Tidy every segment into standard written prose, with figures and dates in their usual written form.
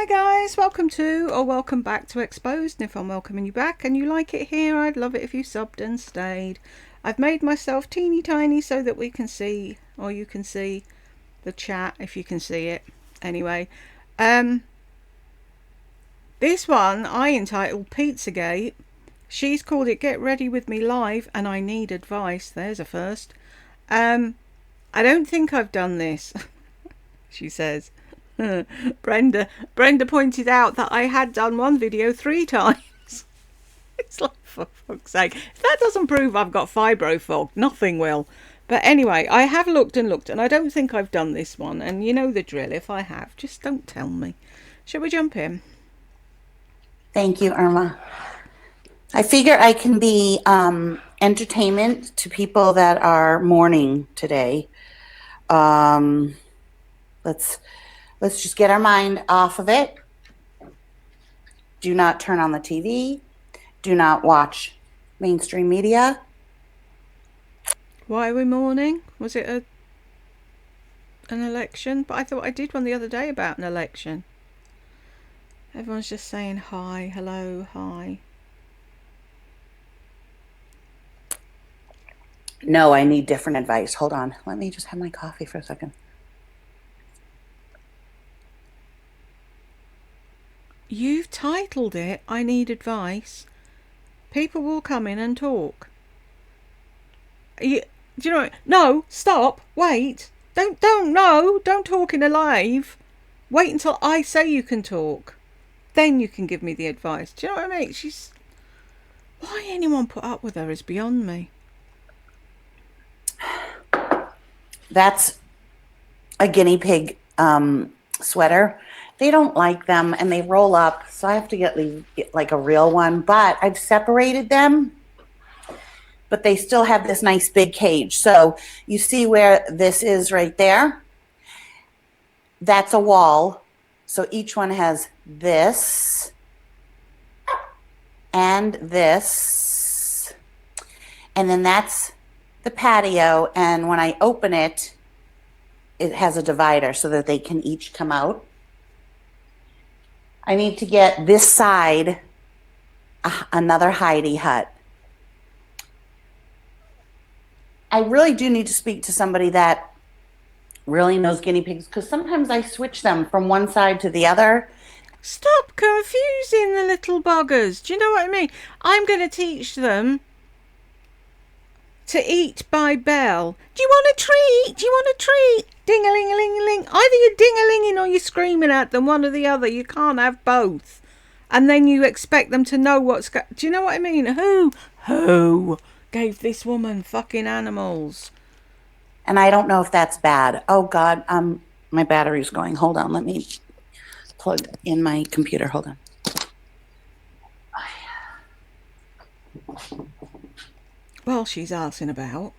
Hi guys, welcome to or welcome back to Exposed. And if I'm welcoming you back and you like it here, I'd love it if you subbed and stayed. I've made myself teeny tiny so that we can see, or you can see the chat if you can see it. Anyway, this one I entitled Pizzagate. She's called it Get Ready With Me Live and I Need Advice. There's a first. I don't think I've done this, she says. Brenda pointed out that I had done one video 3 times. It's like, for fuck's sake, if that doesn't prove I've got fibro fog, nothing will. But anyway, I have looked and I don't think I've done this one, and you know the drill. If I have, just don't tell me. Shall we jump in? Thank you, Irma. I figure I can be entertainment to people that are mourning today. Let's just get our mind off of it. Do not turn on the TV. Do not watch mainstream media. Why are we mourning? Was it an election? But I thought I did one the other day about an election. Everyone's just saying hi, hello, hi. No, I need different advice. Hold on. Let me just have my coffee for a second. You've titled it, I Need Advice. People will come in and talk. Do you know what? No, stop, wait. Don't talk in a live. Wait until I say you can talk. Then you can give me the advice. Do you know what I mean? Why anyone put up with her is beyond me. That's a guinea pig sweater. They don't like them and they roll up, so I have to get like a real one. But I've separated them, but they still have this nice big cage. So you see where this is right there? That's a wall. So each one has this and this. And then that's the patio. And when I open it, it has a divider so that they can each come out. I need to get this side another hidey hut. I really do need to speak to somebody that really knows guinea pigs, because sometimes I switch them from one side to the other. Stop confusing the little buggers. Do you know what I mean? I'm going to teach them to eat by bell. Do you want a treat? Do you want a treat? Ding-a-ling-a-ling-a-ling. Either you're ding-a-linging or you're screaming at them, one or the other. You can't have both. And then you expect them to know what's do you know what I mean? Who gave this woman fucking animals? And I don't know if that's bad. Oh God, my battery's going. Hold on, let me plug in my computer. Hold on. Well, she's arsing about.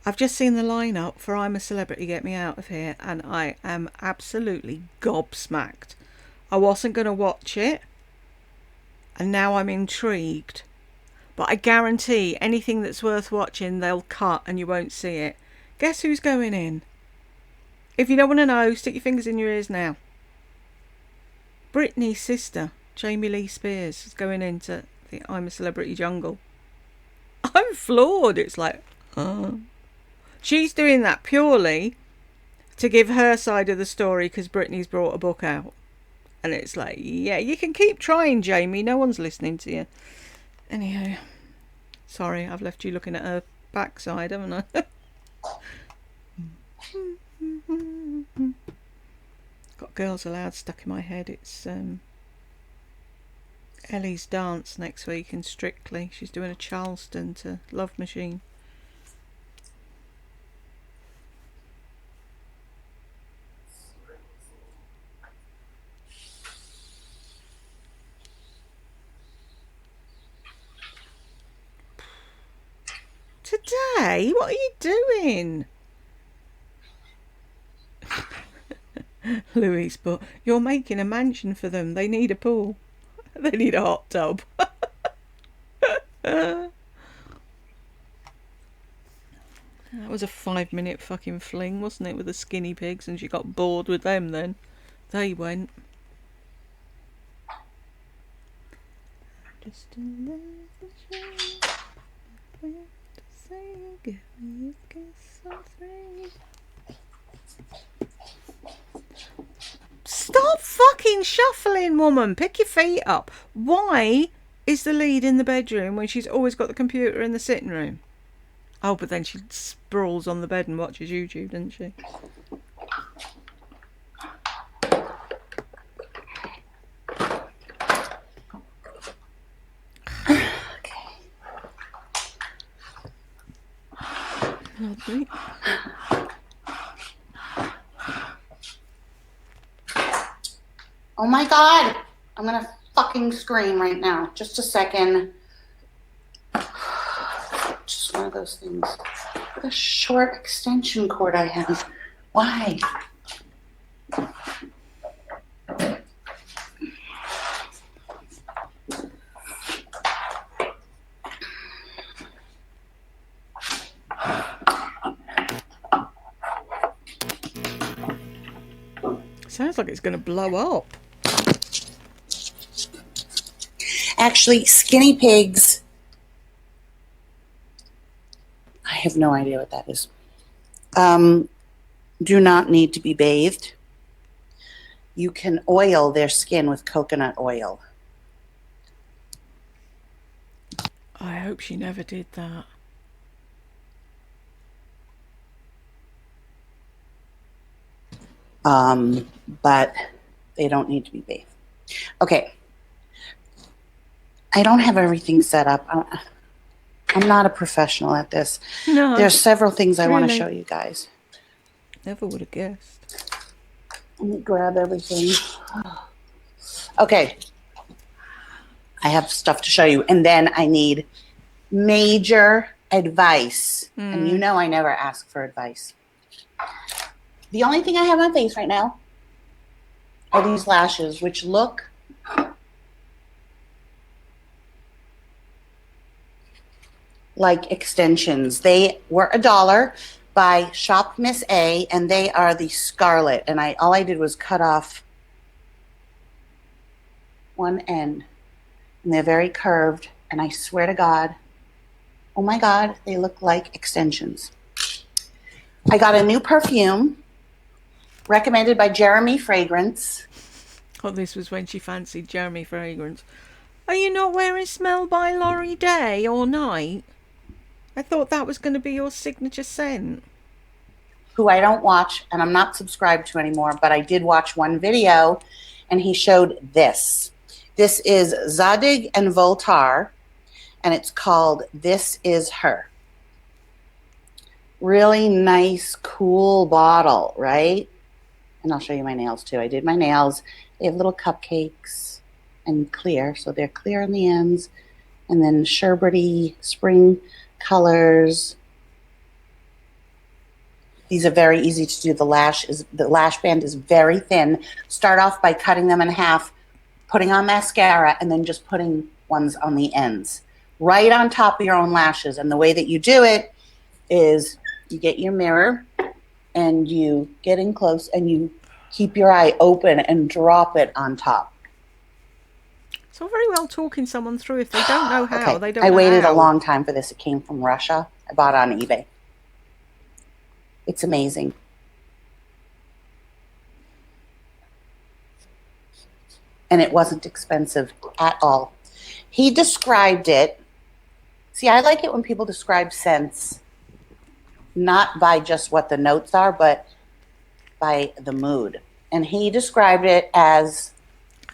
I've just seen the lineup for I'm a Celebrity, Get Me Out of Here, and I am absolutely gobsmacked. I wasn't going to watch it, and now I'm intrigued. But I guarantee anything that's worth watching, they'll cut and you won't see it. Guess who's going in? If you don't want to know, stick your fingers in your ears now. Britney's sister, Jamie Lee Spears, is going into the I'm a Celebrity jungle. I'm floored. It's like, she's doing that purely to give her side of the story because Britney's brought a book out. And it's like, yeah, you can keep trying, Jamie. No one's listening to you. Anyhow, sorry, I've left you looking at her backside, haven't I? Got Girls Aloud stuck in my head. It's Ellie's dance next week in Strictly. She's doing a Charleston to Love Machine. Today? What are you doing? Louise, but you're making a mansion for them. They need a pool. They need a hot tub. That was a 5-minute fucking fling, wasn't it, with the skinny pigs, and she got bored with them then. They went. Just a little shame. To say, give me a kiss or three. Stop fucking shuffling, woman. Pick your feet up. Why is the lead in the bedroom when she's always got the computer in the sitting room? Oh, but then she sprawls on the bed and watches YouTube, doesn't she? Lovely. Oh my God. I'm going to fucking scream right now. Just a second. Just one of those things. What a short extension cord I have. Why? Sounds like it's going to blow up. Actually, skinny pigs. I have no idea what that is. Do not need to be bathed. You can oil their skin with coconut oil. I hope she never did that. But they don't need to be bathed. Okay. I don't have everything set up. I'm not a professional at this. No. There's several things I want to show you guys. Never would have guessed. Let me grab everything. Okay. I have stuff to show you. And then I need major advice. And you know I never ask for advice. The only thing I have on my face right now are these lashes, which look like extensions. They were $1 by Shop Miss A, and they are the Scarlet. And all I did was cut off one end, and they're very curved. And I swear to God, oh my God, they look like extensions. I got a new perfume recommended by Jeremy Fragrance. Oh, this was when she fancied Jeremy Fragrance. Are you not wearing Smell by Laurie day or night? I thought that was going to be your signature scent. Who I don't watch and I'm not subscribed to anymore, but I did watch one video and he showed this. This is Zadig and Voltaire, and it's called This Is Her. Really nice, cool bottle, right? And I'll show you my nails too. I did my nails. They have little cupcakes and clear, so they're clear on the ends. And then sherbety spring colors. These are very easy to do. The lash band is very thin. Start off by cutting them in half, putting on mascara, and then just putting ones on the ends, right on top of your own lashes. And the way that you do it is you get your mirror and you get in close and you keep your eye open and drop it on top. It's all very well talking someone through if they don't know how. Okay. They don't I know waited how. a long time for this. It came from Russia. I bought it on eBay. It's amazing. And it wasn't expensive at all. He described it. See, I like it when people describe scents, not by just what the notes are, but by the mood. And he described it as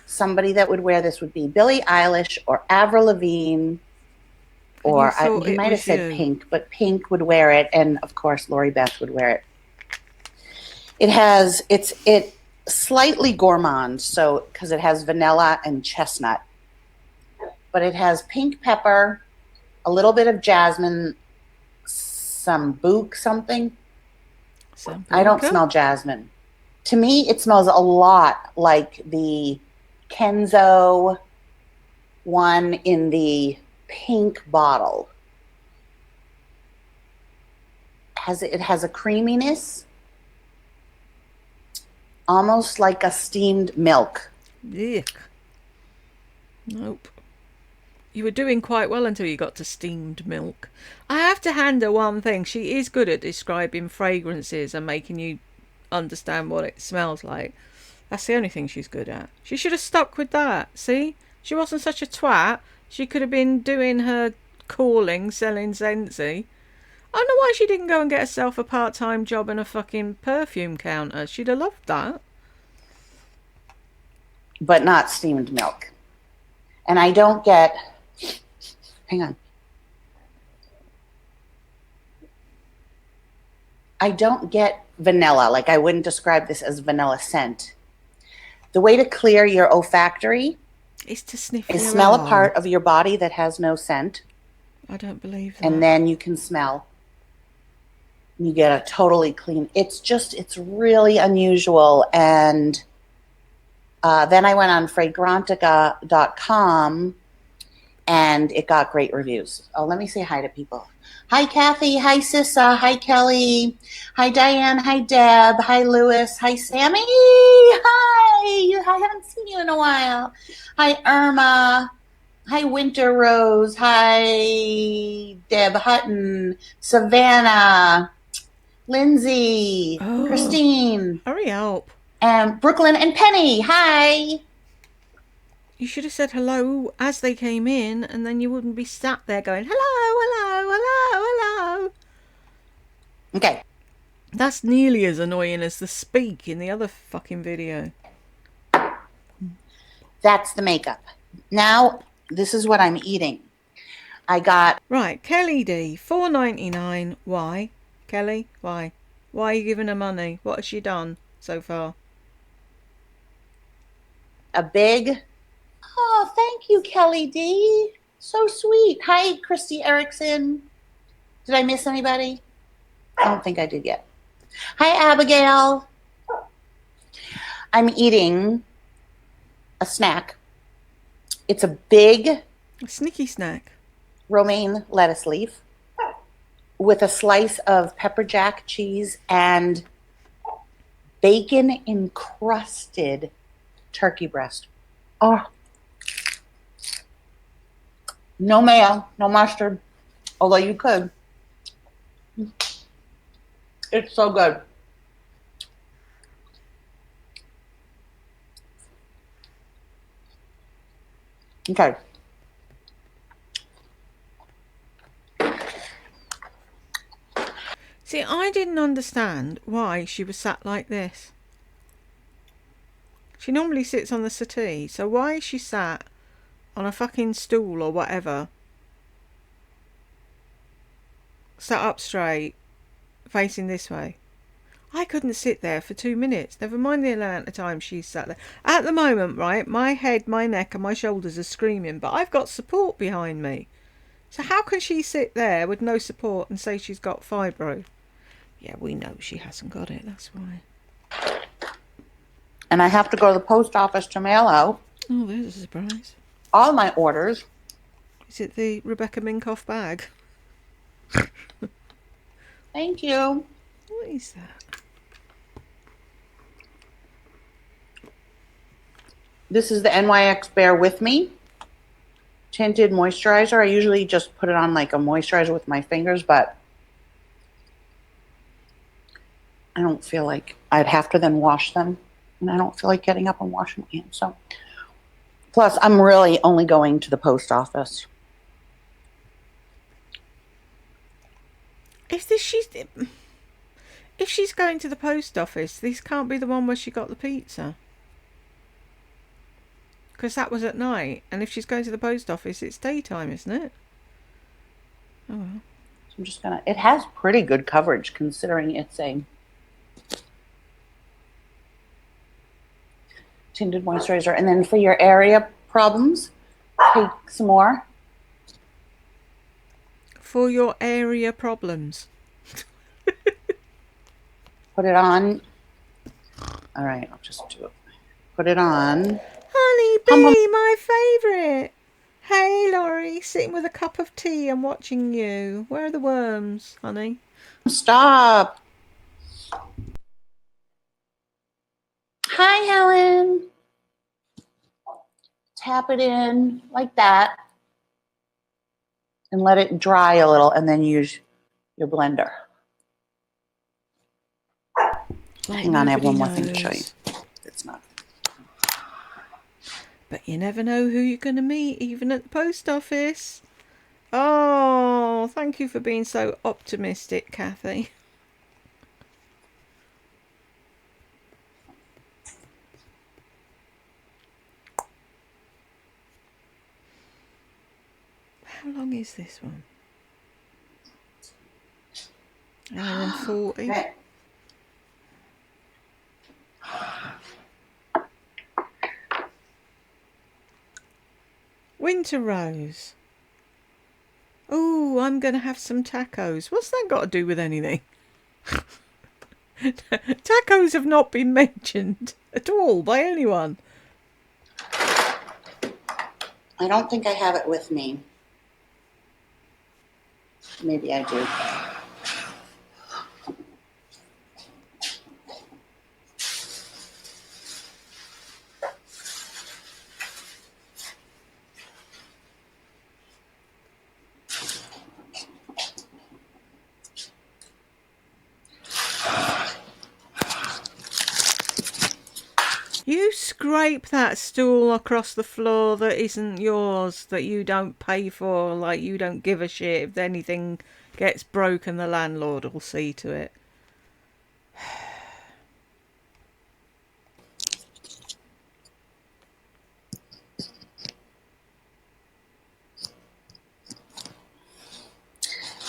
somebody that would wear this would be Billie Eilish or Avril Lavigne, or he might have said Pink, but Pink would wear it, and of course Lori Beth would wear it. It's slightly gourmand, so because it has vanilla and chestnut, but it has pink pepper, a little bit of jasmine, some book something. I don't smell jasmine. To me, it smells a lot like the Kenzo one in the pink bottle. It has a creaminess, almost like a steamed milk. Yuck. Nope. You were doing quite well until you got to steamed milk. I have to hand her one thing. She is good at describing fragrances and making you understand what it smells like. That's the only thing she's good at. She should have stuck with that. See? She wasn't such a twat. She could have been doing her calling, selling Scentsy. I don't know why she didn't go and get herself a part-time job in a fucking perfume counter. She'd have loved that. But not steamed milk. And I don't get, hang on. I don't get vanilla. Like, I wouldn't describe this as vanilla scent. The way to clear your olfactory is to sniff is your smell arm. a part of your body that has no scent. I don't believe that. And then you can smell. You get a totally clean. It's really unusual. And then I went on fragrantica.com and it got great reviews. Oh, let me say hi to people. Hi, Kathy. Hi, Sissa. Hi, Kelly. Hi, Diane. Hi, Deb. Hi, Lewis. Hi, Sammy. Hi. I haven't seen you in a while. Hi, Irma. Hi, Winter Rose. Hi, Deb Hutton. Savannah. Lindsay. Christine. Hurry up. And Brooklyn and Penny. Hi. You should have said hello as they came in, and then you wouldn't be sat there going, hello, hello, hello, hello. Okay. That's nearly as annoying as the speak in the other fucking video. That's the makeup. Now, this is what I'm eating. I got... Right, Kelly D, $4.99. Why? Kelly, why? Why are you giving her money? What has she done so far? A big... Oh, thank you, Kelly D. So sweet. Hi, Christy Erickson. Did I miss anybody? I don't think I did yet. Hi, Abigail. I'm eating a snack. It's a big... A sneaky snack. Romaine lettuce leaf with a slice of pepper jack cheese and bacon encrusted turkey breast. Oh. No mayo, no mustard, although you could. It's so good. Okay. See, I didn't understand why she was sat like this. She normally sits on the settee, so why is she sat on a fucking stool or whatever, sat up straight, facing this way? I couldn't sit there for 2 minutes, never mind the amount of time she sat there. At the moment, right, my head, my neck and my shoulders are screaming, but I've got support behind me. So how can she sit there with no support and say she's got fibro? Yeah, we know she hasn't got it, that's why. And I have to go to the post office to mail out. Oh, there's a surprise. All my orders. Is it the Rebecca Minkoff bag? Thank you. What is that? This is the NYX Bear With Me tinted moisturizer. I usually just put it on like a moisturizer with my fingers, but I don't feel like I'd have to then wash them. And I don't feel like getting up and washing my hands. So, plus, I'm really only going to the post office. If she's going to the post office, this can't be the one where she got the pizza. Because that was at night. And if she's going to the post office, it's daytime, isn't it? Oh well. So I'm just gonna... It has pretty good coverage considering it's a tinted moisturizer. And then for your area problems, take some more. For your area problems. Put it on. All right, I'll just do it. Put it on. Honey bee, my favourite. Hey, Laurie, sitting with a cup of tea and watching you. Where are the worms, honey? Stop. Hi, Helen. Tap it in like that. and let it dry a little, and then use your blender. Like Hang on, I have one more nobody thing to show you. knows. It's not. But you never know who you're going to meet, even at the post office. Oh, thank you for being so optimistic, Kathy. How long is this one? Hour and 40. Okay. Winter Rose. Oh, I'm going to have some tacos. What's that got to do with anything? Tacos have not been mentioned at all by anyone. I don't think I have it with me. Maybe I do. You scrape that stool across the floor that isn't yours, that you don't pay for, like you don't give a shit. If anything gets broken, the landlord will see to it.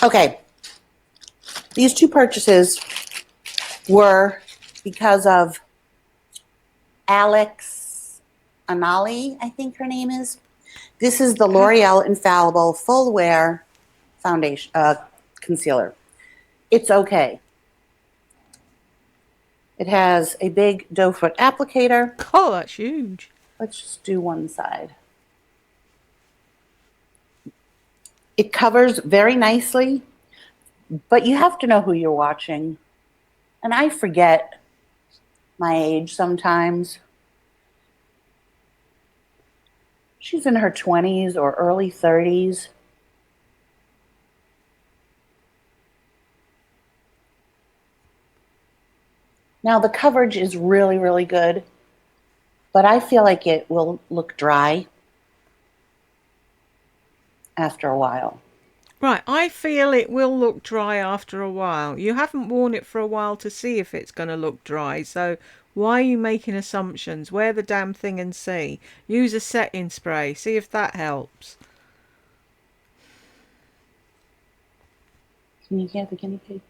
Okay. These two purchases were because of Alex Anali, I think her name is. This is the L'Oreal Infallible Full Wear Foundation Concealer. It's okay. It has a big doe foot applicator. Oh, that's huge. Let's just do one side. It covers very nicely, but you have to know who you're watching. And I forget my age sometimes. She's in her 20s or early 30s. Now the coverage is really, really good, but I feel like it will look dry after a while. Right, I feel it will look dry after a while. You haven't worn it for a while to see if it's going to look dry, so why are you making assumptions? Wear the damn thing and see. Use a setting spray, see if that helps. Can you get the guinea pig?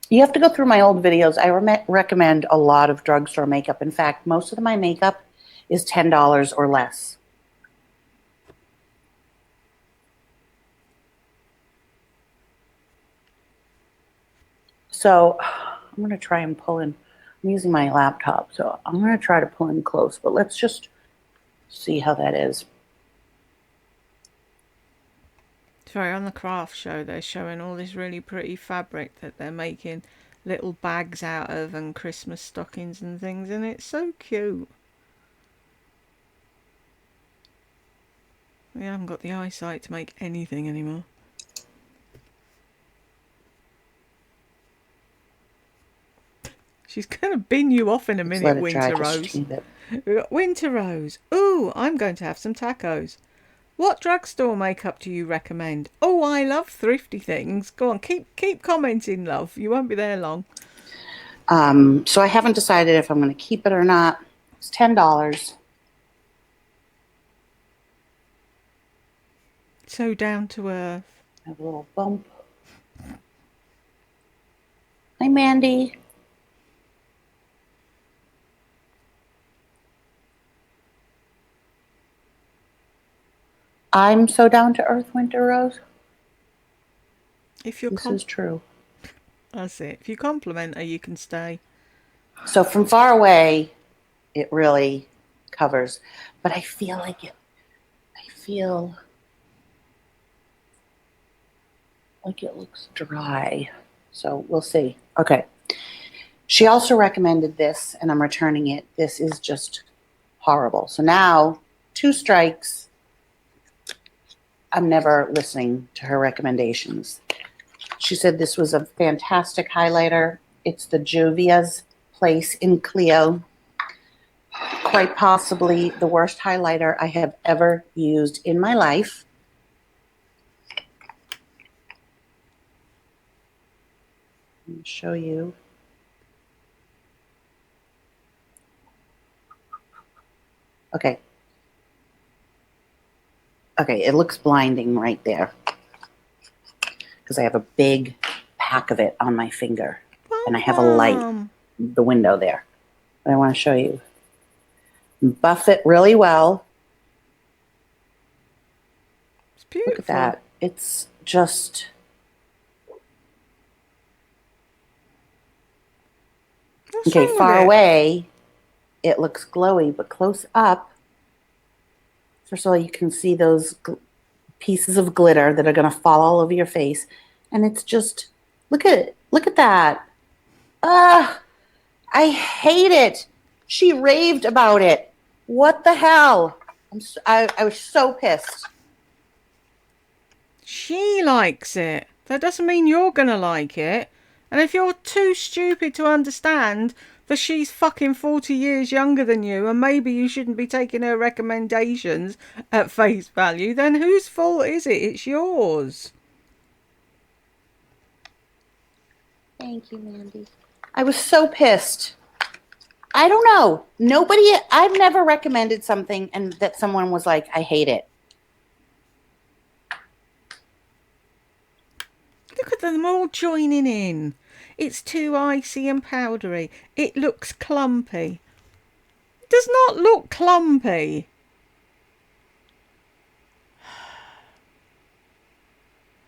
You have to go through my old videos. I recommend a lot of drugstore makeup. In fact, most of my makeup is $10 or less. So I'm going to try and pull in. I'm using my laptop, so I'm going to try to pull in close, but let's just see how that is. Sorry, on the craft show, they're showing all this really pretty fabric that they're making little bags out of and Christmas stockings and things, and it's so cute. We haven't got the eyesight to make anything anymore. She's going to bin you off in a minute, Winter Rose. We've got Winter Rose. Ooh, I'm going to have some tacos. What drugstore makeup do you recommend? Oh, I love thrifty things. Go on, keep commenting, love. You won't be there long. So I haven't decided if I'm going to keep it or not. It's $10. So down to earth. I have a little bump. Hi, Mandy. I'm so down to earth, Winter Rose. If you're this is true. That's it. If you compliment her, you can stay. So from far away, it really covers. But I feel like it looks dry. So we'll see. Okay. She also recommended this, and I'm returning it. This is just horrible. So now 2 strikes. I'm never listening to her recommendations. She said this was a fantastic highlighter. It's the Jovia's Place in Clio. Quite possibly the worst highlighter I have ever used in my life. Let me show you. Okay. Okay, it looks blinding right there because I have a big pack of it on my finger and I have a light in the window there. But I want to show you. Buff it really well. It's beautiful. Look at that. It's just... Okay, far away, it looks glowy, but close up, first of all, you can see those pieces of glitter that are going to fall all over your face. And it's just, look at that. I hate it. She raved about it. What the hell? I was so pissed. She likes it. That doesn't mean you're going to like it. And if you're too stupid to understand that she's fucking 40 years younger than you and maybe you shouldn't be taking her recommendations at face value, then whose fault is it? It's yours. Thank you, Mandy. I was so pissed. I don't know. I've never recommended something and that someone was like, I hate it. Look at them all joining in. It's too icy and powdery. It looks clumpy. It does not look clumpy.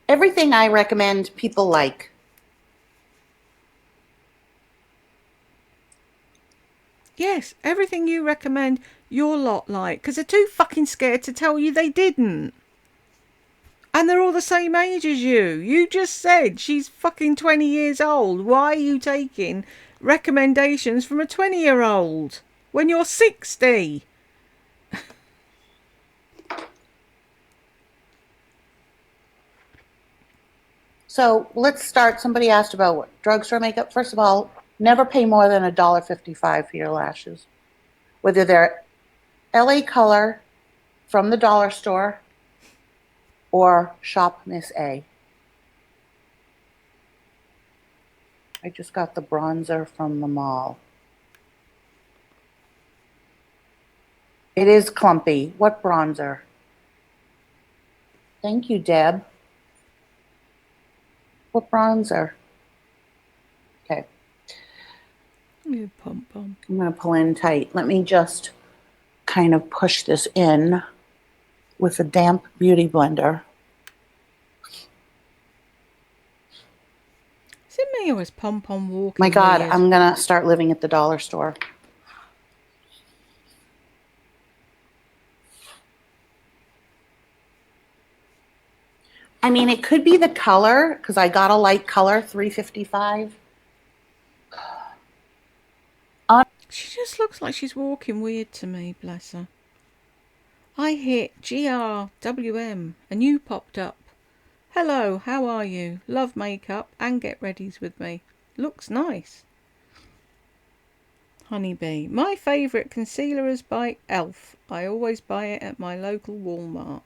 Everything I recommend, people like. Yes, everything you recommend, your lot like. Because they're too fucking scared to tell you they didn't. And they're all the same age as you. You just said she's fucking 20 years old. Why are you taking recommendations from a 20-year-old when you're 60? So let's start. Somebody asked about what drugstore makeup. First of all, never pay more than $1.55 for your lashes. Whether they're LA Color from the dollar store or Shop Miss A. I just got the bronzer from the mall. It is clumpy. What bronzer? Thank you, Deb. What bronzer? Okay. You pom pom. I'm going to pull in tight. Let me just kind of push this in with a damp beauty blender. Is it me or is Pom Pom walking? My God, weird? I'm going to start living at the dollar store. I mean, it could be the color, because I got a light color, $3.55. She just looks like she's walking weird to me, bless her. I hit GRWM and you popped up. Hello, how are you? Love makeup and get readies with me. Looks nice. Honeybee. My favourite concealer is by e.l.f. I always buy it at my local Walmart.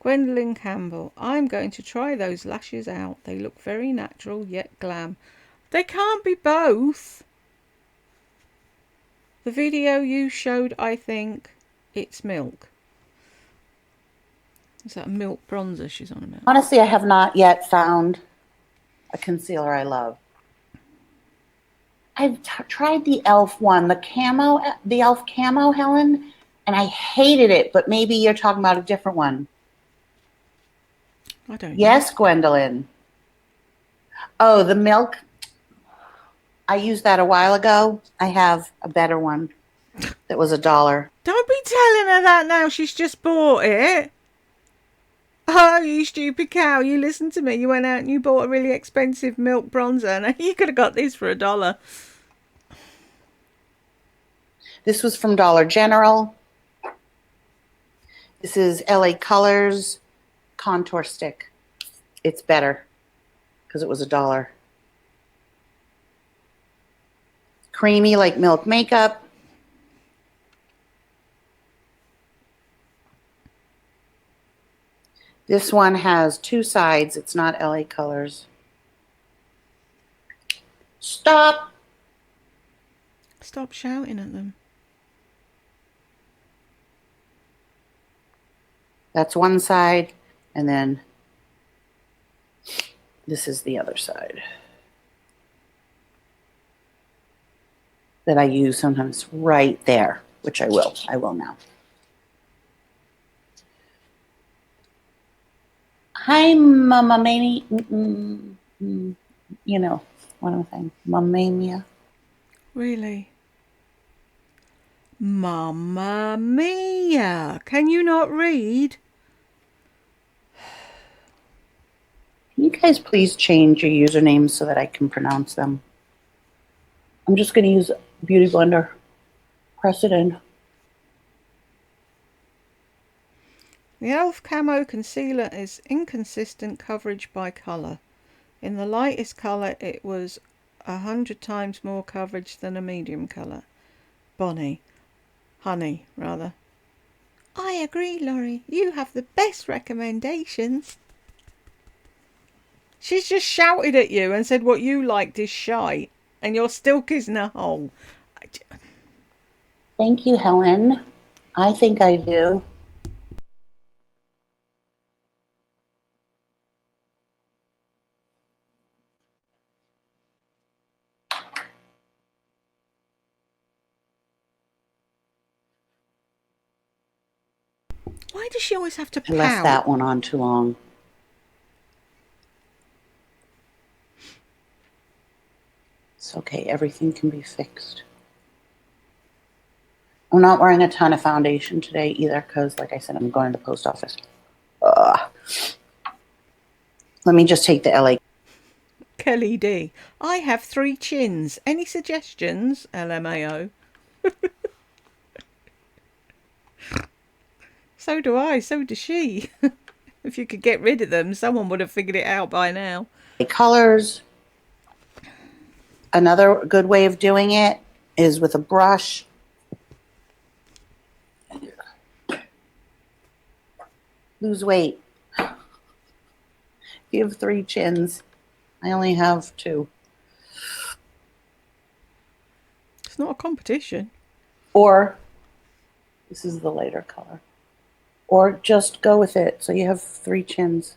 Gwendolyn Campbell. I'm going to try those lashes out. They look very natural yet glam. They can't be both. The video you showed, I think it's milk. Is that a milk bronzer she's on about? Honestly, I have not yet found a concealer I love. I've tried the e.l.f. one, the e.l.f. camo, Helen, and I hated it, but maybe you're talking about a different one. I don't know. Yes, Gwendolyn. Oh, the milk. I used that a while ago. I have a better one that was $1. Don't be telling her that now. She's just bought it. Oh, you stupid cow. You listened to me. You went out and you bought a really expensive milk bronzer. Now you could have got this for $1. This was from Dollar General. This is LA Colors contour stick. It's better because it was $1. Creamy like milk makeup. This one has 2 sides. It's not LA Colors. Stop. Stop shouting at them. That's one side, and then this is the other side that I use sometimes right there, which I will. I will now. Hi, Mama Mamie. You know what I'm saying. Mamamia. Really? Mamma mia! Can you not read? Can you guys please change your usernames so that I can pronounce them? I'm just going to use Beauty Blender. Press it in. The e.l.f. Camo Concealer is inconsistent coverage by colour. In the lightest colour it was 100 times more coverage than a medium colour. Honey, rather. I agree, Laurie. You have the best recommendations. She's just shouted at you and said what you liked is shite, and you're still kissing a hole. Thank you, Helen. I think I do. Why does she always have to pout? I left that one on too long. It's okay. Everything can be fixed. I'm not wearing a ton of foundation today either because, like I said, I'm going to the post office. Let me just take the LA. Kelly D. I have 3 chins. Any suggestions? LMAO. So do I. So does she. If you could get rid of them, someone would have figured it out by now. Colors. Another good way of doing it is with a brush. Lose weight. You have 3 chins. I only have 2. It's not a competition. Or, this is the lighter color. Or just go with it so you have 3 chins.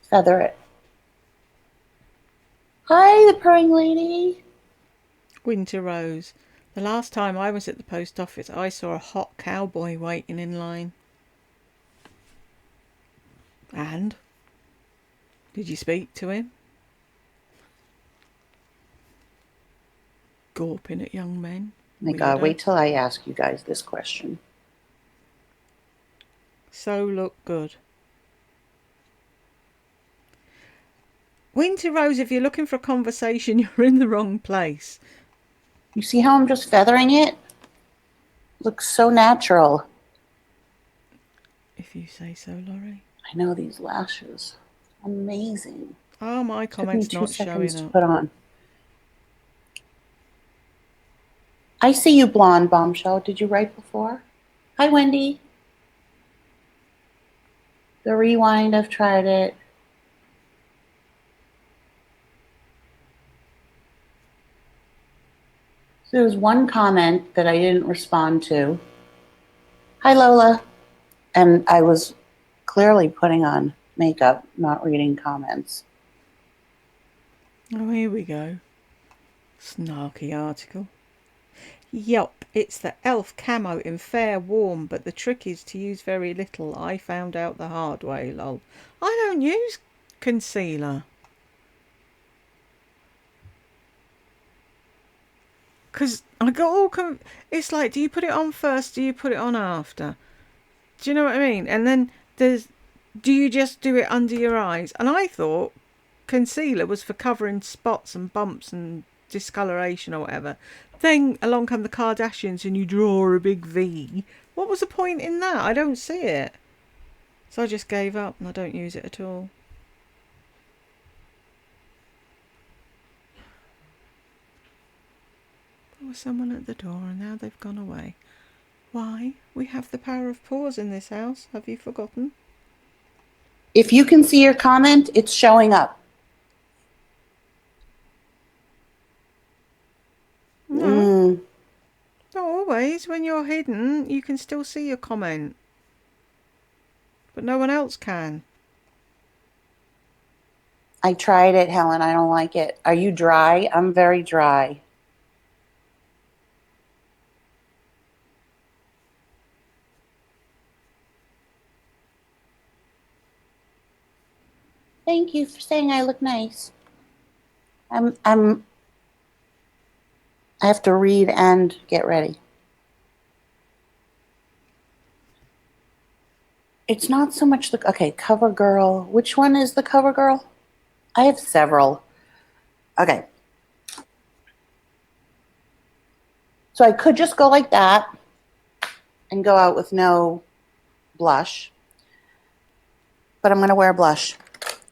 Feather it. Hi, the purring lady. Winter Rose. The last time I was at the post office, I saw a hot cowboy waiting in line. And? Did you speak to him? Gawping at young men. My God, wait till I ask you guys this question. So look good. Winter Rose, if you're looking for a conversation, you're in the wrong place. You see how I'm just feathering it? Looks so natural. If you say so, Laurie. I know these lashes. Amazing. Oh, my comment's not showing up. Put on. I see you, blonde bombshell. Did you write before? Hi, Wendy. The rewind, I've tried it. So there was one comment that I didn't respond to. Hi, Lola. And I was clearly putting on makeup, not reading comments. Oh, here we go. Snarky article. Yup, it's the e.l.f. camo in fair warm, but the trick is to use very little. I found out the hard way, lol. I don't use concealer. Because I got all... it's like, do you put it on first? Do you put it on after? Do you know what I mean? And then there's... do you just do it under your eyes? And I thought concealer was for covering spots and bumps and discoloration or whatever. Then along come the Kardashians and you draw a big V. What was the point in that? I don't see it. So I just gave up and I don't use it at all. There was someone at the door and now they've gone away. Why? We have the power of pause in this house. Have you forgotten? If you can see your comment, it's showing up. No. Not always. When you're hidden, you can still see your comment. But no one else can. I tried it, Helen. I don't like it. Are you dry? I'm very dry. Thank you for saying I look nice. I have to read and get ready. It's not so much the, okay, cover girl. Which one is the cover girl? I have several. Okay. So I could just go like that and go out with no blush. But I'm going to wear blush.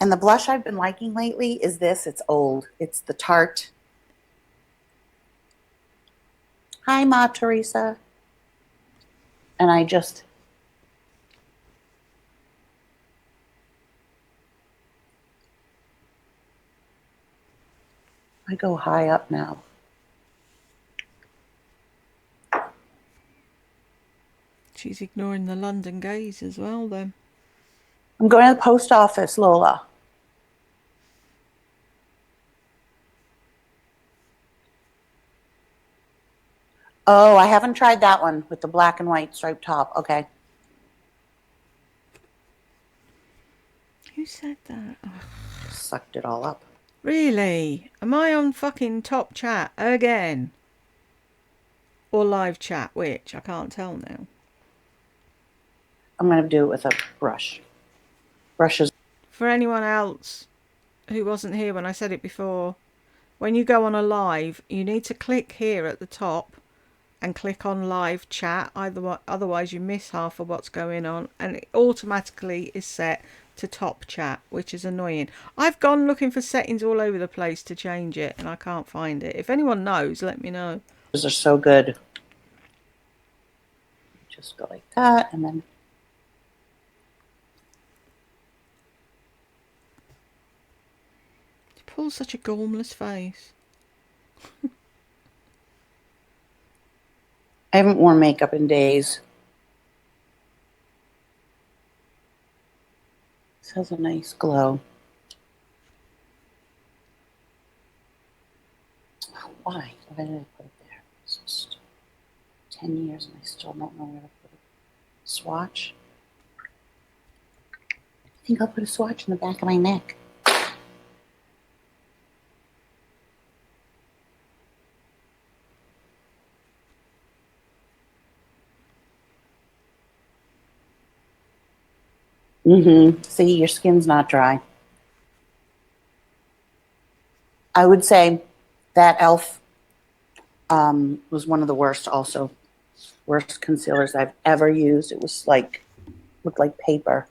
And the blush I've been liking lately is this. It's old. It's the Tarte. Hi, Ma Teresa. And I go high up now. She's ignoring the London gaze as well, then. I'm going to the post office, Lola. Oh, I haven't tried that one with the black and white striped top. Okay. Who said that? Oh. Sucked it all up. Really? Am I on fucking top chat again? Or live chat, which? I can't tell now. I'm going to do it with a brush. Brushes. For anyone else who wasn't here when I said it before, when you go on a live, you need to click here at the top and click on live chat. Otherwise you miss half of what's going on, and it automatically is set to top chat, which is annoying. I've gone looking for settings all over the place to change it and I can't find it. If anyone knows, let me know. Those are so good. Just go like that and then You pull such a gormless face. I haven't worn makeup in days. This has a nice glow. Why? Why did I put it there? It's just 10 years and I still don't know where to put it. Swatch. I think I'll put a swatch in the back of my neck. See, your skin's not dry. I would say that e.l.f. Was one of the worst also. Worst concealers I've ever used. It was like, looked like paper.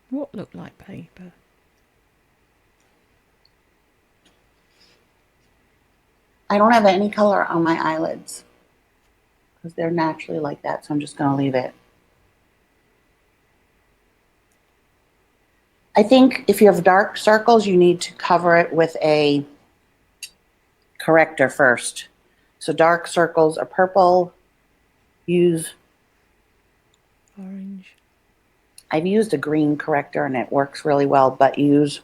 What looked like paper? I don't have any color on my eyelids because they're naturally like that, so I'm just going to leave it. I think if you have dark circles, you need to cover it with a corrector first. So dark circles are purple. Use orange. I've used a green corrector and it works really well, but use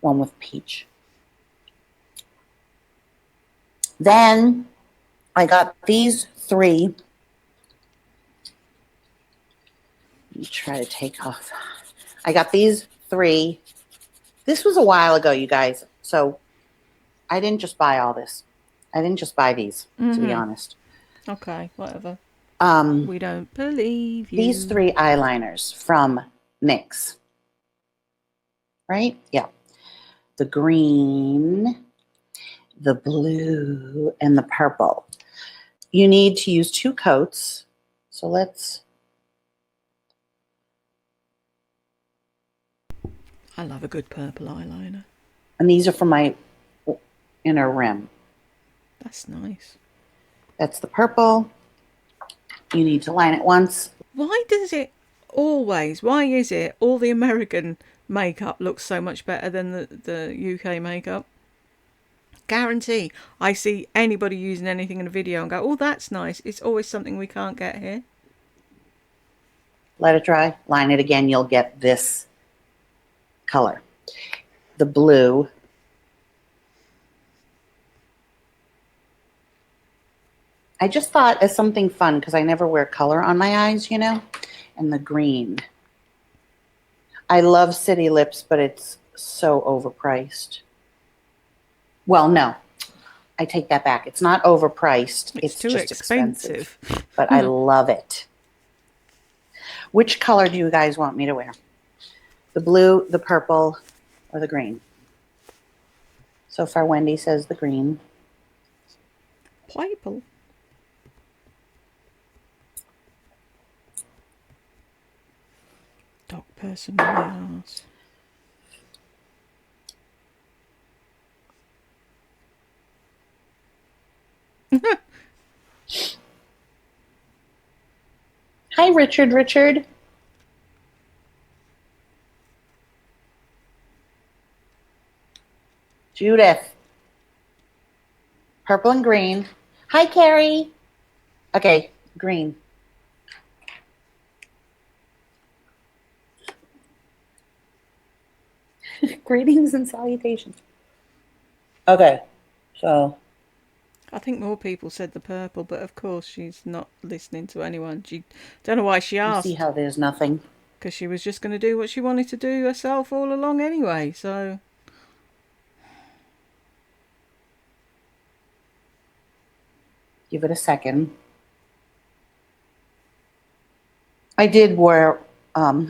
one with peach. Then I got these three. Let me try to take off. I got these three. This was a while ago, you guys. So I didn't just buy all this. I didn't just buy these, to be honest. Okay, whatever. We don't believe you. These three eyeliners from NYX. right? Yeah. The green, the blue, and the purple. You need to use 2 coats. So let's... I love a good purple eyeliner. And these are for my inner rim. That's nice. That's the purple. You need to line it once. Why is it all the American makeup looks so much better than the UK makeup? Guarantee I see anybody using anything in a video and go, oh, that's nice. It's always something we can't get here. Let it dry. Line it again. You'll get this color. The blue. I just thought as something fun, because I never wear color on my eyes, you know, and the green. I love City Lips, but it's so overpriced. Well, no, I take that back. It's not overpriced. It's too just expensive. But I love it. Which color do you guys want me to wear? The blue, the purple, or the green? So far, Wendy says the green. Purple. Dog person with my ass. Hi, Richard. Richard. Judith. Purple and green. Hi, Carrie. Okay, green. Greetings and salutations. Okay, so I think more people said the purple, but of course she's not listening to anyone. She don't know why she you asked. see how there's nothing. Because she was just going to do what she wanted to do herself all along anyway. So Give it a second. I did wear, I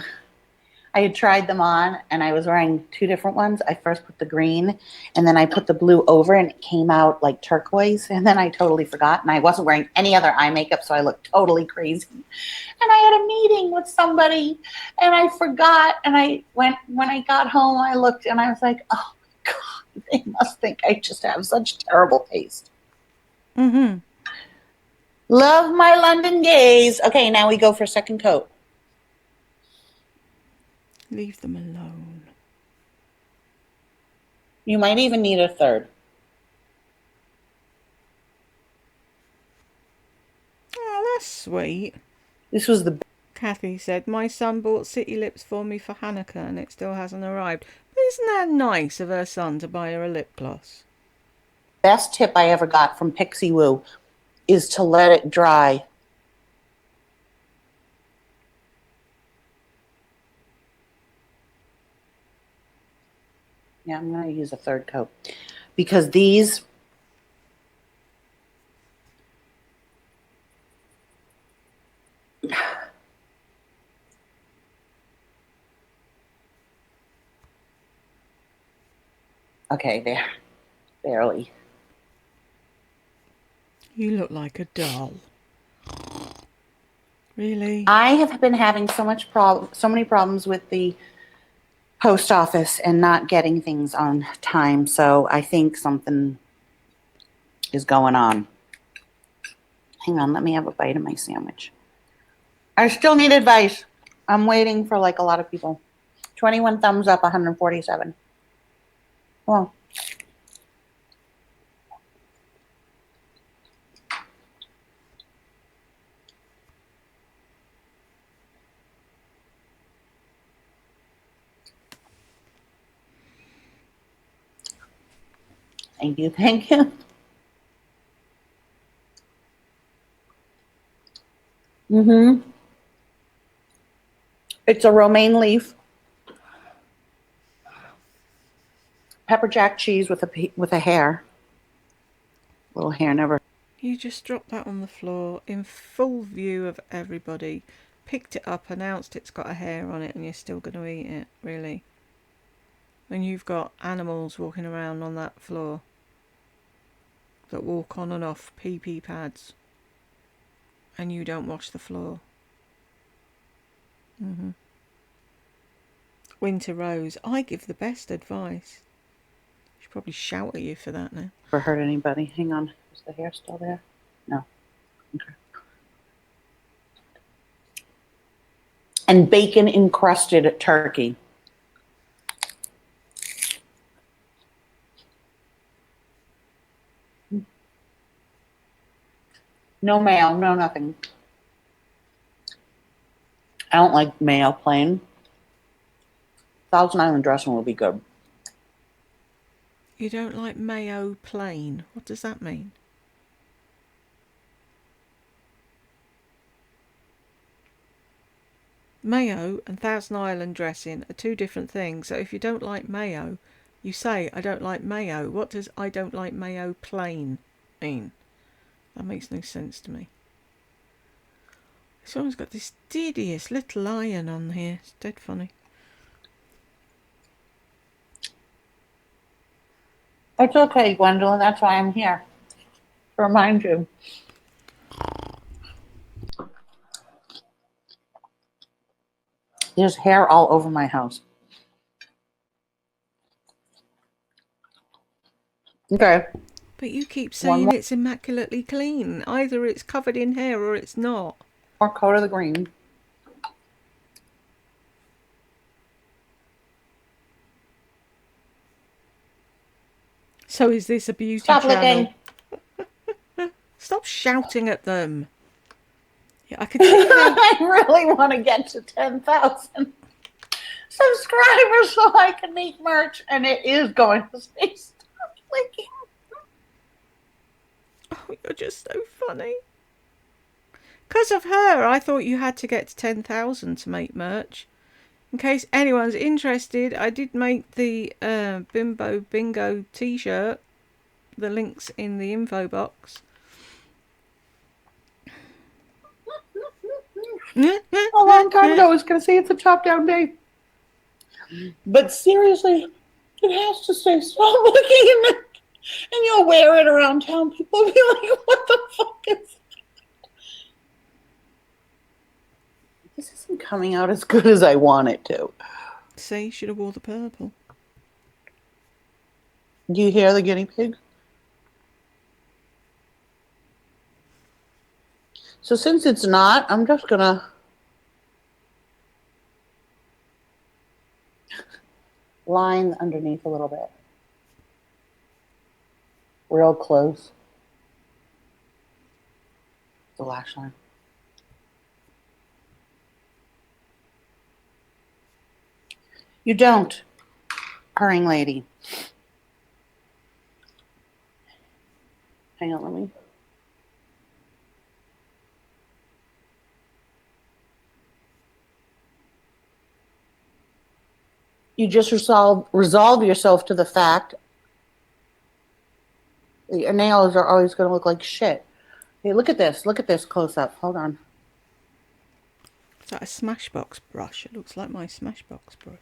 had tried them on and I was wearing 2 different ones. I first put the green and then I put the blue over and it came out like turquoise. And then I totally forgot and I wasn't wearing any other eye makeup. So I looked totally crazy. And I had a meeting with somebody and I forgot. And when I got home, I looked and I was like, oh my God, they must think I just have such terrible taste. mm-hmm. Love my London gaze. Okay, now we go for second coat. Leave them alone. You might even need a third. Oh, that's sweet. This was the... Kathy said, my son bought City Lips for me for Hanukkah and it still hasn't arrived. But isn't that nice of her son to buy her a lip gloss? Best tip I ever got from Pixie Woo is to let it dry. Yeah, I'm going to use a third coat because these... Okay, there. Barely. You look like a doll. Really? I have been having so many problems with the post office and not getting things on time. So I think something is going on. Hang on, let me have a bite of my sandwich. I still need advice. I'm waiting for like a lot of people. 21 thumbs up, 147. Well, thank you, thank you. It's a romaine leaf, pepper jack cheese with a hair. Little hair never. You just dropped that on the floor in full view of everybody, picked it up, announced it's got a hair on it, and you're still going to eat it, really? And you've got animals walking around on that floor that walk on and off pee pads, and you don't wash the floor. Winter Rose, I give the best advice. She'll probably shout at you for that now. Ever hurt anybody? Hang on. Is the hair still there? No. Okay. And bacon encrusted turkey. No mayo, no nothing. I don't like mayo plain. Thousand Island dressing will be good. You don't like mayo plain? What does that mean? Mayo and Thousand Island dressing are two different things. So if you don't like mayo, you say, I don't like mayo. What does I don't like mayo plain mean? That makes no sense to me. This one's got this hideous little lion on here. It's dead funny. It's okay, Gwendolyn. That's why I'm here. To remind you. There's hair all over my house. Okay. But you keep saying it's immaculately clean. Either it's covered in hair or it's not. More coat of the green. So is this a beauty Stop channel? licking. Stop shouting at them. Yeah, I could see how... I really want to get to 10,000 subscribers so I can make merch, and it is going to say stop licking. Oh, you're just so funny. Because of her, I thought you had to get to 10,000 to make merch. In case anyone's interested, I did make the Bimbo Bingo t-shirt. The link's in the info box. A long time ago, I was going to say it's a top-down day. But seriously, it has to say stop licking, and you'll wear it around town. People will be like, what the fuck is that? This isn't coming out as good as I want it to. See, should have wore the purple. Do you hear the guinea pig? So since it's not, I'm just gonna line underneath a little bit. Real close. The lash line. You don't, purring lady. Hang on, let me. You just resolve yourself to the fact that your nails are always going to look like shit. Hey, look at this. Look at this close up. Hold on. Is that a Smashbox brush? It looks like my Smashbox brush.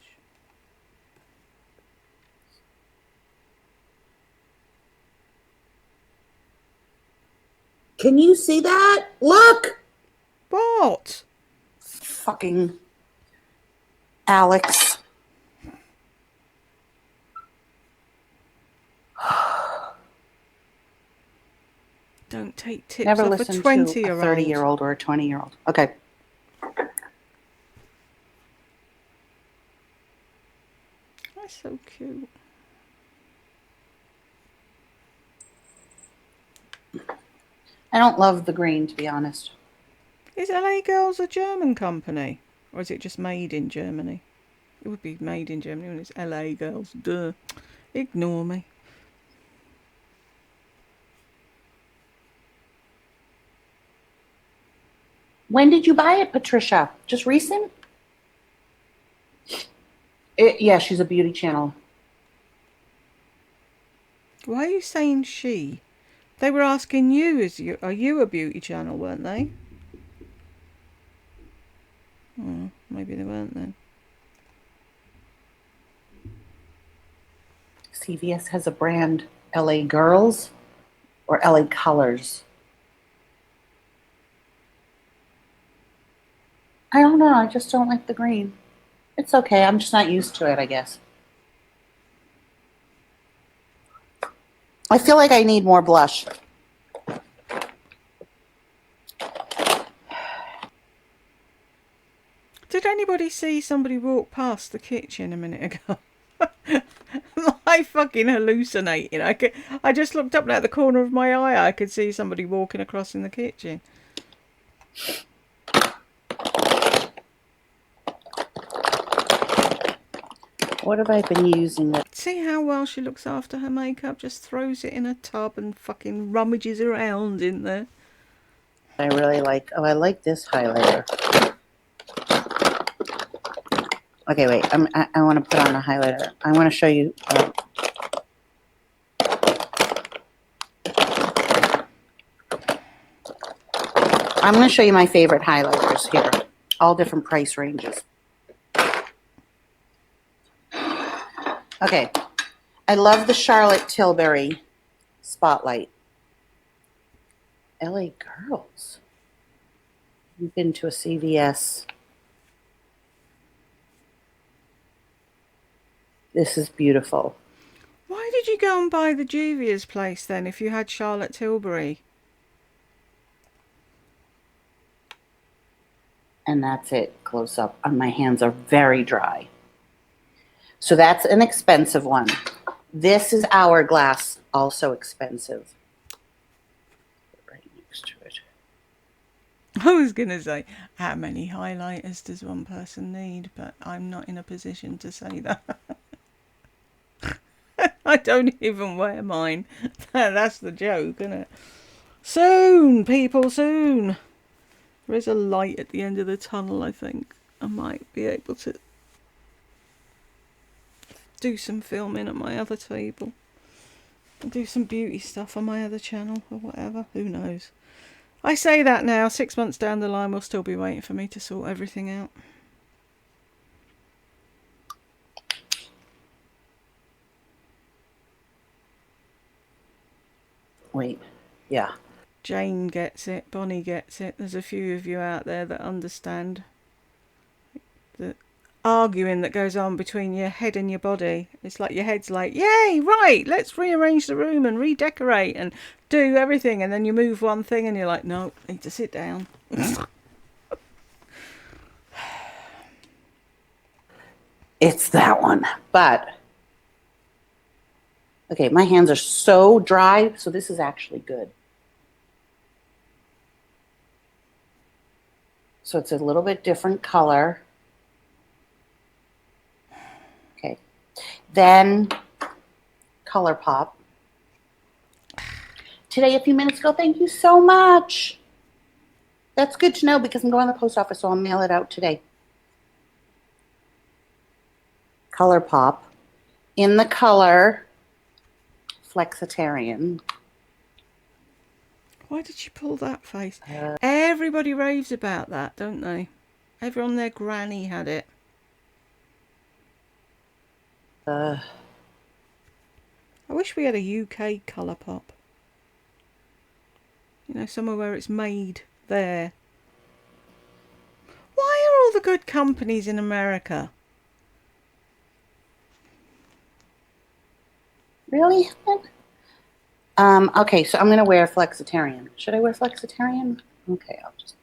Can you see that? Look! What? Fucking Alex. Don't take tips Never off a listen to a 20-year-old. 30-year-old or a 20-year-old. Okay. That's so cute. I don't love the green, to be honest. Is LA Girls a German company? Or is it just made in Germany? It would be made in Germany when it's LA Girls. Duh. Ignore me. When did you buy it, Patricia? Just recent? Yeah, she's a beauty channel. Why are you saying she? They were asking you, are you a beauty channel, weren't they? Oh, maybe they weren't then. CVS has a brand, LA Girls or LA Colors. I don't know. I just don't like the green. It's okay. I'm just not used to it, I guess. I feel like I need more blush. Did anybody see somebody walk past the kitchen a minute ago? Am I fucking hallucinating? I just looked up and out the corner of my eye. I could see somebody walking across in the kitchen. What have I been using? See how well she looks after her makeup? Just throws it in a tub and fucking rummages around in there. I really like. Oh, I like this highlighter. Okay, wait. I want to put on a highlighter. I want to show you. I'm going to show you my favorite highlighters here. All different price ranges. Okay. I love the Charlotte Tilbury Spotlight. LA Girls. I've been to a CVS. This is beautiful. Why did you go and buy the Juvia's place then if you had Charlotte Tilbury? And that's it, close up. My hands are very dry. So that's an expensive one. This is Hourglass, also expensive. Right next to it. I was going to say, how many highlighters does one person need? But I'm not in a position to say that. I don't even wear mine. That's the joke, isn't it? Soon, people, soon. There is a light at the end of the tunnel, I think. I might be able to do some filming at my other table. I'll do some beauty stuff on my other channel or whatever. Who knows? I say that now. 6 months down the line, will still be waiting for me to sort everything out. Wait, yeah. Jane gets it. Bonnie gets it. There's a few of you out there that understand the arguing that goes on between your head and your body. It's like your head's like, yay, right, let's rearrange the room and redecorate and do everything. And then you move one thing and you're like, no, I need to sit down. It's that one. But, okay, my hands are so dry, so this is actually good. So it's a little bit different color. Okay. Then ColourPop. Today, a few minutes ago, thank you so much. That's good to know because I'm going to the post office, so I'll mail it out today. ColourPop in the color Flexitarian. Why did she pull that face? Everybody raves about that, don't they? Everyone, their granny had it. I wish we had a UK ColourPop. You know, somewhere where it's made there. Why are all the good companies in America? Really? Okay, so I'm going to wear Flexitarian. Should I wear Flexitarian? Okay, I'll just...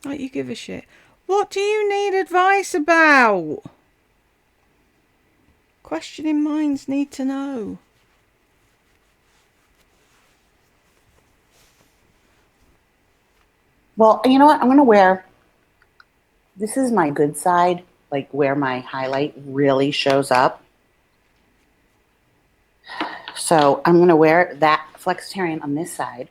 Like, you give a shit. What do you need advice about? Questioning minds need to know. Well, you know what? I'm going to wear... This is my good side, like where my highlight really shows up. So I'm going to wear that Flexitarian on this side.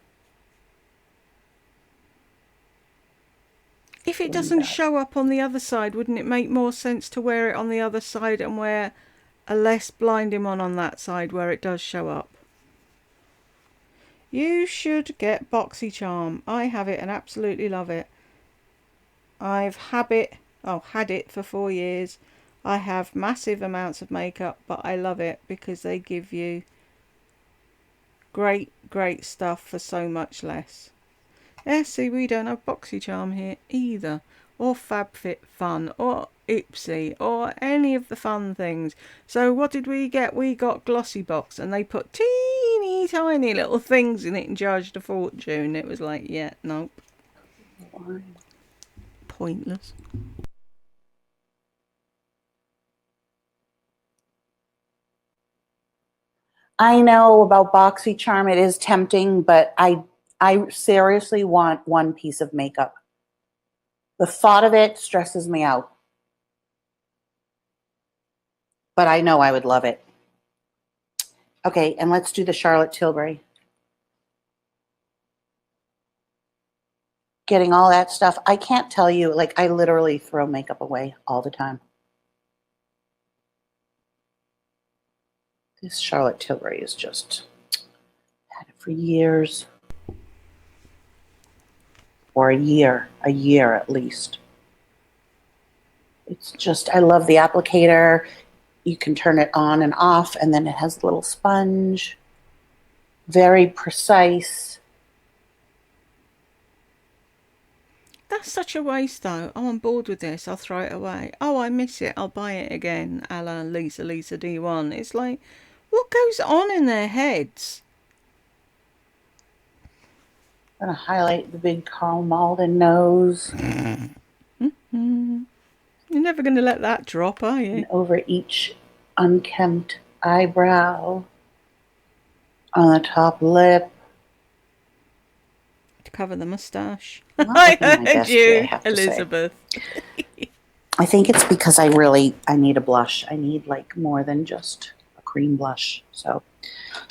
If it doesn't show up on the other side, wouldn't it make more sense to wear it on the other side and wear a less blinding one on that side where it does show up? You should get BoxyCharm. I have it and absolutely love it. I've had it for 4 years. I have massive amounts of makeup, but I love it because they give you great stuff for so much less. Yeah, see, we don't have BoxyCharm here either, or FabFitFun, or Ipsy, or any of the fun things. So what did we get? We got Glossybox, and they put teeny tiny little things in it and charged a fortune. It was like, yeah, nope. Pointless. I know about BoxyCharm. It is tempting, but I seriously want one piece of makeup. The thought of it stresses me out. But I know I would love it. Okay, and let's do the Charlotte Tilbury. Getting all that stuff. I can't tell you, like, I literally throw makeup away all the time. This Charlotte Tilbury is just, had it for years. Or a year at least. It's just, I love the applicator. You can turn it on and off, and then it has a little sponge. Very precise. That's such a waste though. Oh, I'm bored with this. I'll throw it away. Oh, I miss it. I'll buy it again. A la Lisa D1. It's like, what goes on in their heads? I'm going to highlight the big Karl Malden nose. Mm-hmm. You're never going to let that drop, are you? And over each unkempt eyebrow. On the top lip. To cover the moustache. I heard you, Elizabeth. I think it's because I need a blush. I need like more than just a cream blush. So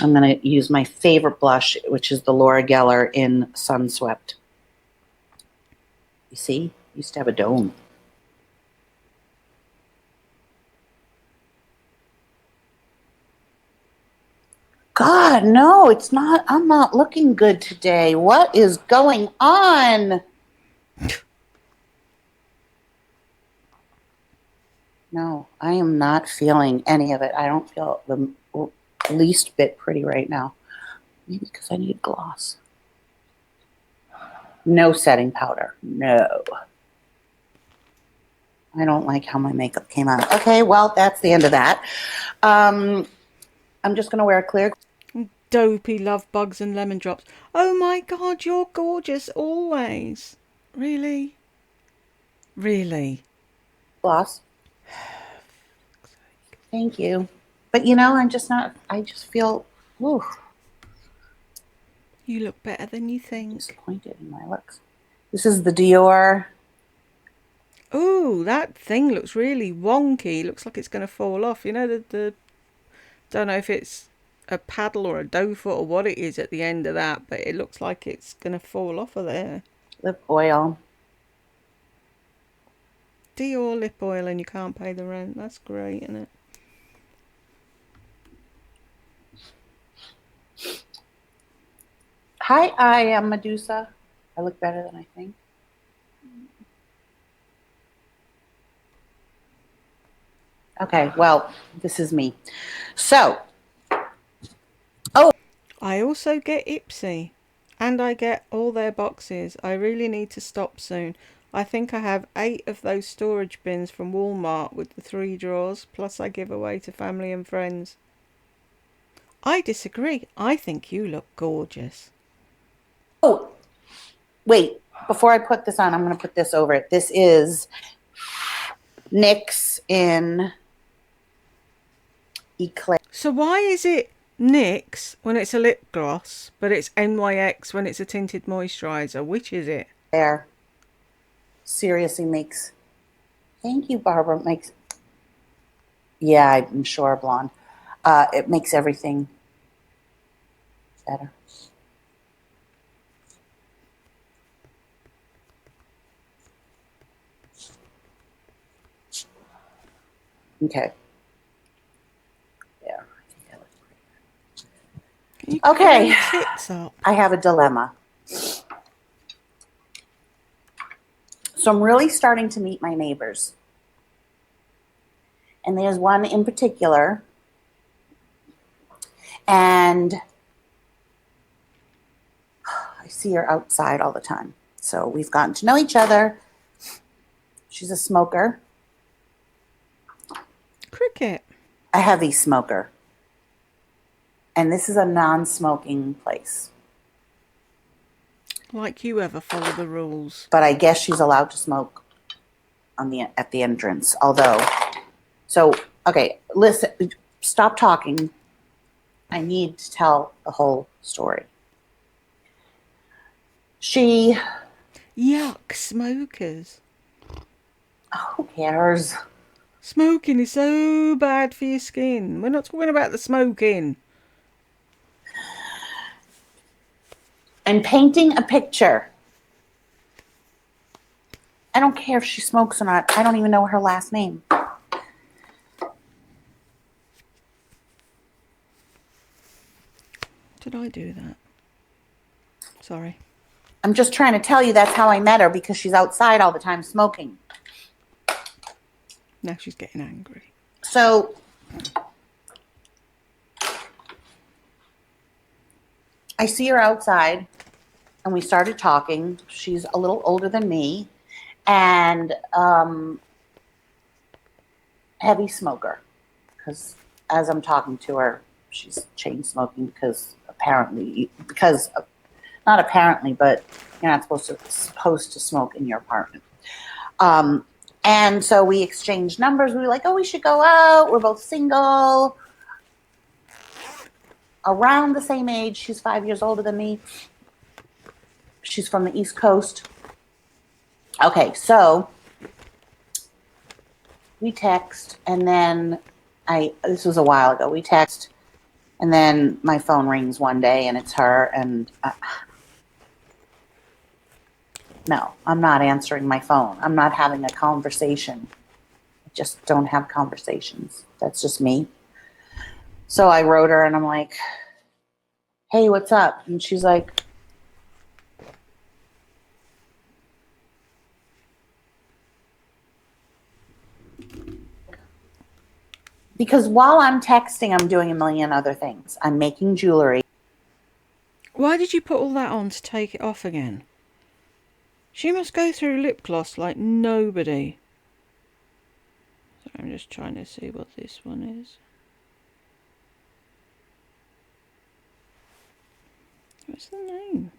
I'm going to use my favorite blush, which is the Laura Geller in Sunswept. You see? I used to have a dome. God, no, it's not. I'm not looking good today. What is going on? No, I am not feeling any of it. I don't feel the least bit pretty right now. Maybe because I need gloss. No setting powder. No. I don't like how my makeup came out. Okay, well, that's the end of that. I'm just going to wear a clear. Dopey love bugs and lemon drops. Oh my God, you're gorgeous always. Really? Really? Gloss. Thank you. But you know, I'm just not, I just feel, whew. You look better than you think. Disappointed in my looks. This is the Dior. Ooh, that thing looks really wonky. Looks like it's going to fall off. You know, the don't know if it's a paddle or a dough foot or what it is at the end of that, but it looks like it's going to fall off of there. Lip oil. Dior lip oil and you can't pay the rent. That's great, isn't it? Hi, I am Medusa. I look better than I think. Okay, well, this is me. So, I also get Ipsy. And I get all their boxes. I really need to stop soon. I think I have 8 of those storage bins from Walmart with the 3 drawers, plus I give away to family and friends. I disagree. I think you look gorgeous. oh, wait, before I put this on, I'm going to put this over it. This is NYX in Eclair. So why is it NYX when it's a lip gloss, but it's NYX when it's a tinted moisturiser? Which is it? There. Seriously makes, thank you, Barbara, makes, yeah, I'm sure blonde. It makes everything better. Okay. Yeah, I think that looks pretty good. Okay. Tits up. I have a dilemma. So I'm really starting to meet my neighbors. And there's one in particular. And I see her outside all the time. So we've gotten to know each other. She's a smoker. Cricket. A heavy smoker. And this is a non-smoking place. Like you ever follow the rules. But I guess she's allowed to smoke at the entrance. Although, so, okay, listen, stop talking. I need to tell the whole story. She... Yuck, smokers. Who cares? Smoking is so bad for your skin. We're not talking about the smoking. And painting a picture. I don't care if she smokes or not. I don't even know her last name. Did I do that? Sorry. I'm just trying to tell you that's how I met her, because she's outside all the time smoking. Now she's getting angry. So I see her outside and we started talking. She's a little older than me and heavy smoker, because as I'm talking to her, she's chain smoking not apparently, but you're not supposed to smoke in your apartment. And so we exchanged numbers. We were like, oh, we should go out. We're both single. Around the same age. She's 5 years older than me. She's from the East Coast. Okay, so we text, and then this was a while ago. We text, and then my phone rings one day, and it's her, and no, I'm not answering my phone. I'm not having a conversation. I just don't have conversations. That's just me. So I wrote her and I'm like, hey, what's up? And she's like, because while I'm texting, I'm doing a million other things. I'm making jewelry. Why did you put all that on to take it off again? She must go through lip gloss like nobody. So I'm just trying to see what this one is. What's the name?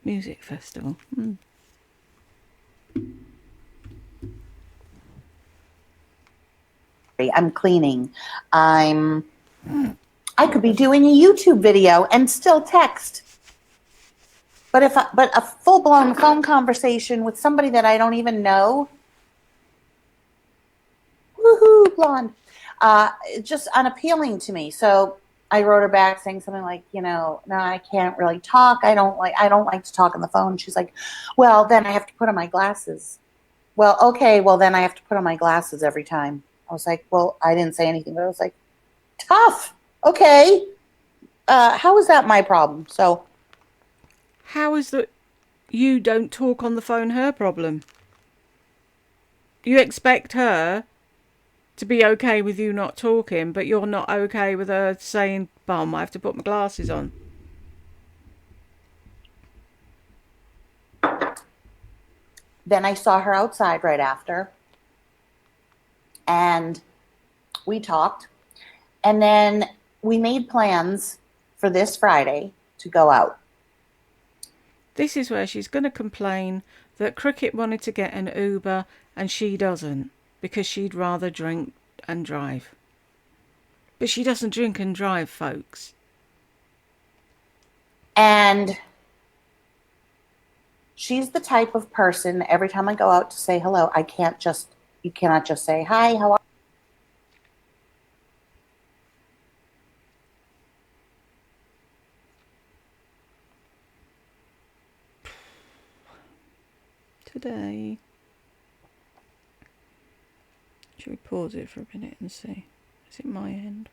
Music festival. I'm cleaning. I could be doing a YouTube video and still text. But a full-blown phone conversation with somebody that I don't even know, woohoo, blonde, it's just unappealing to me. So I wrote her back saying something like, no, I can't really talk. I don't like to talk on the phone. She's like, well, then I have to put on my glasses. Well, okay, well, then I have to put on my glasses every time. I was like, well, I didn't say anything, but I was like, tough. Okay. How is that my problem? So How is that you don't talk on the phone her problem? You expect her to be okay with you not talking, but you're not okay with her saying, Bum, I have to put my glasses on. then I saw her outside right after, and we talked, and then we made plans for this Friday to go out. This is where she's going to complain that Cricket wanted to get an Uber and she doesn't, because she'd rather drink and drive. But she doesn't drink and drive, folks. And she's the type of person, every time I go out to say hello, you cannot just say, hi, how are you? Today. Should we pause it for a minute and see? Is it my end?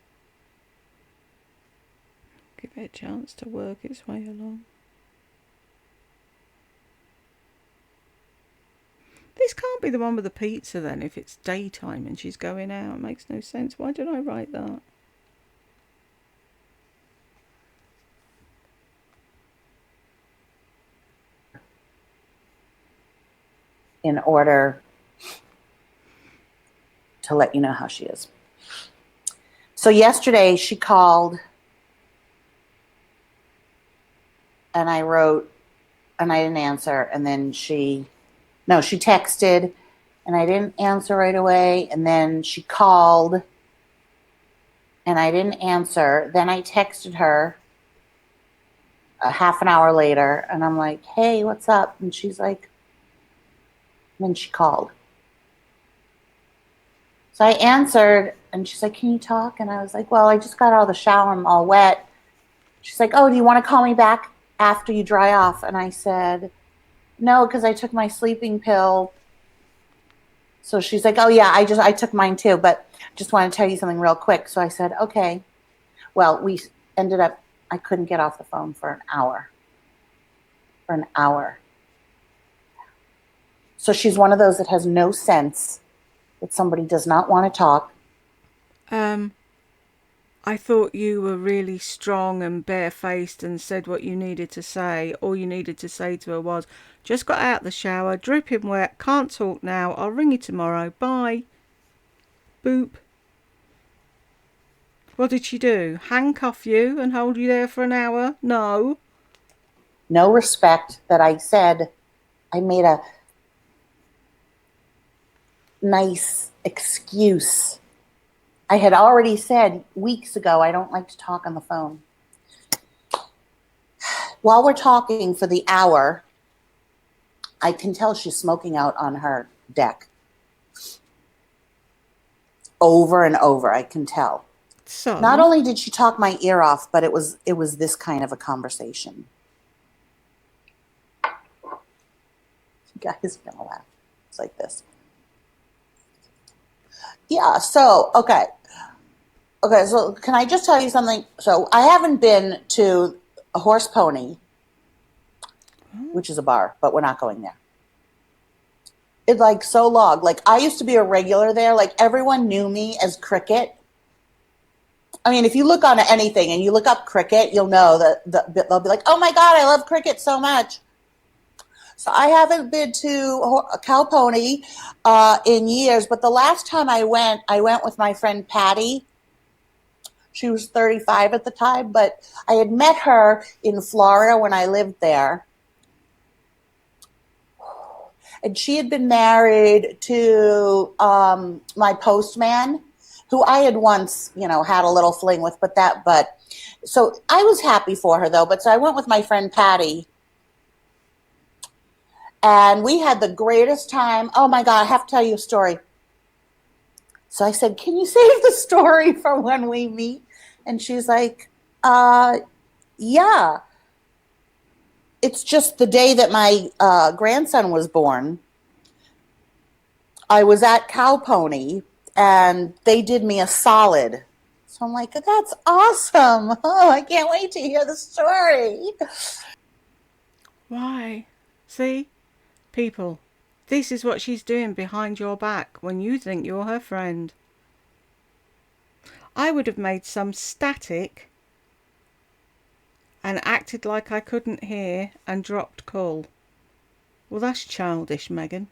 Give it a chance to work its way along. This be the one with the pizza then, if it's daytime and she's going out. It makes no sense. Why did I write that? In order to let you know how she is. So yesterday she called and I wrote and I didn't answer. And then she texted and I didn't answer right away. And then she called and I didn't answer. Then I texted her a half an hour later and I'm like, hey, what's up? And she's like, and then she called. So I answered and she's like, can you talk? And I was like, well, I just got out of the shower. I'm all wet. She's like, oh, do you want to call me back after you dry off? And I said, no, because I took my sleeping pill. So she's like, oh yeah, I took mine too, but just want to tell you something real quick. So I said, okay. Well, we ended up, I couldn't get off the phone for an hour. For an hour. So she's one of those that has no sense that somebody does not want to talk. I thought you were really strong and barefaced and said what you needed to say. All you needed to say to her was, just got out the shower, dripping wet, can't talk now, I'll ring you tomorrow, bye. Boop. What did she do? Handcuff you and hold you there for an hour? No. No respect that I said. I made a nice excuse. I had already said weeks ago I don't like to talk on the phone. While we're talking for the hour, I can tell she's smoking out on her deck. Over and over, I can tell. So not only did she talk my ear off, but it was this kind of a conversation. You guys are gonna laugh. It's like this. Yeah, so okay, so can I just tell you something? So I haven't been to a Horse Pony, which is a bar, but we're not going there. It's like so long. Like I used to be a regular there. Like everyone knew me as Cricket. I mean, if you look on anything and you look up Cricket, you'll know that they'll be like, oh my God, I love Cricket so much. So I haven't been to a cow pony in years, but the last time I went with my friend Patty. She was 35 at the time, but I had met her in Florida when I lived there. And she had been married to my postman, who I had once, had a little fling with, so I was happy for her though. But so I went with my friend Patty. And we had the greatest time. Oh my God, I have to tell you a story. So I said, can you save the story for when we meet? And she's like, yeah. It's just the day that my grandson was born. I was at Cow Pony and they did me a solid. So I'm like, that's awesome. Oh, I can't wait to hear the story. why? See? People, this is what she's doing behind your back when you think you're her friend. I would have made some static and acted like I couldn't hear and dropped call. Well, that's childish, Megan.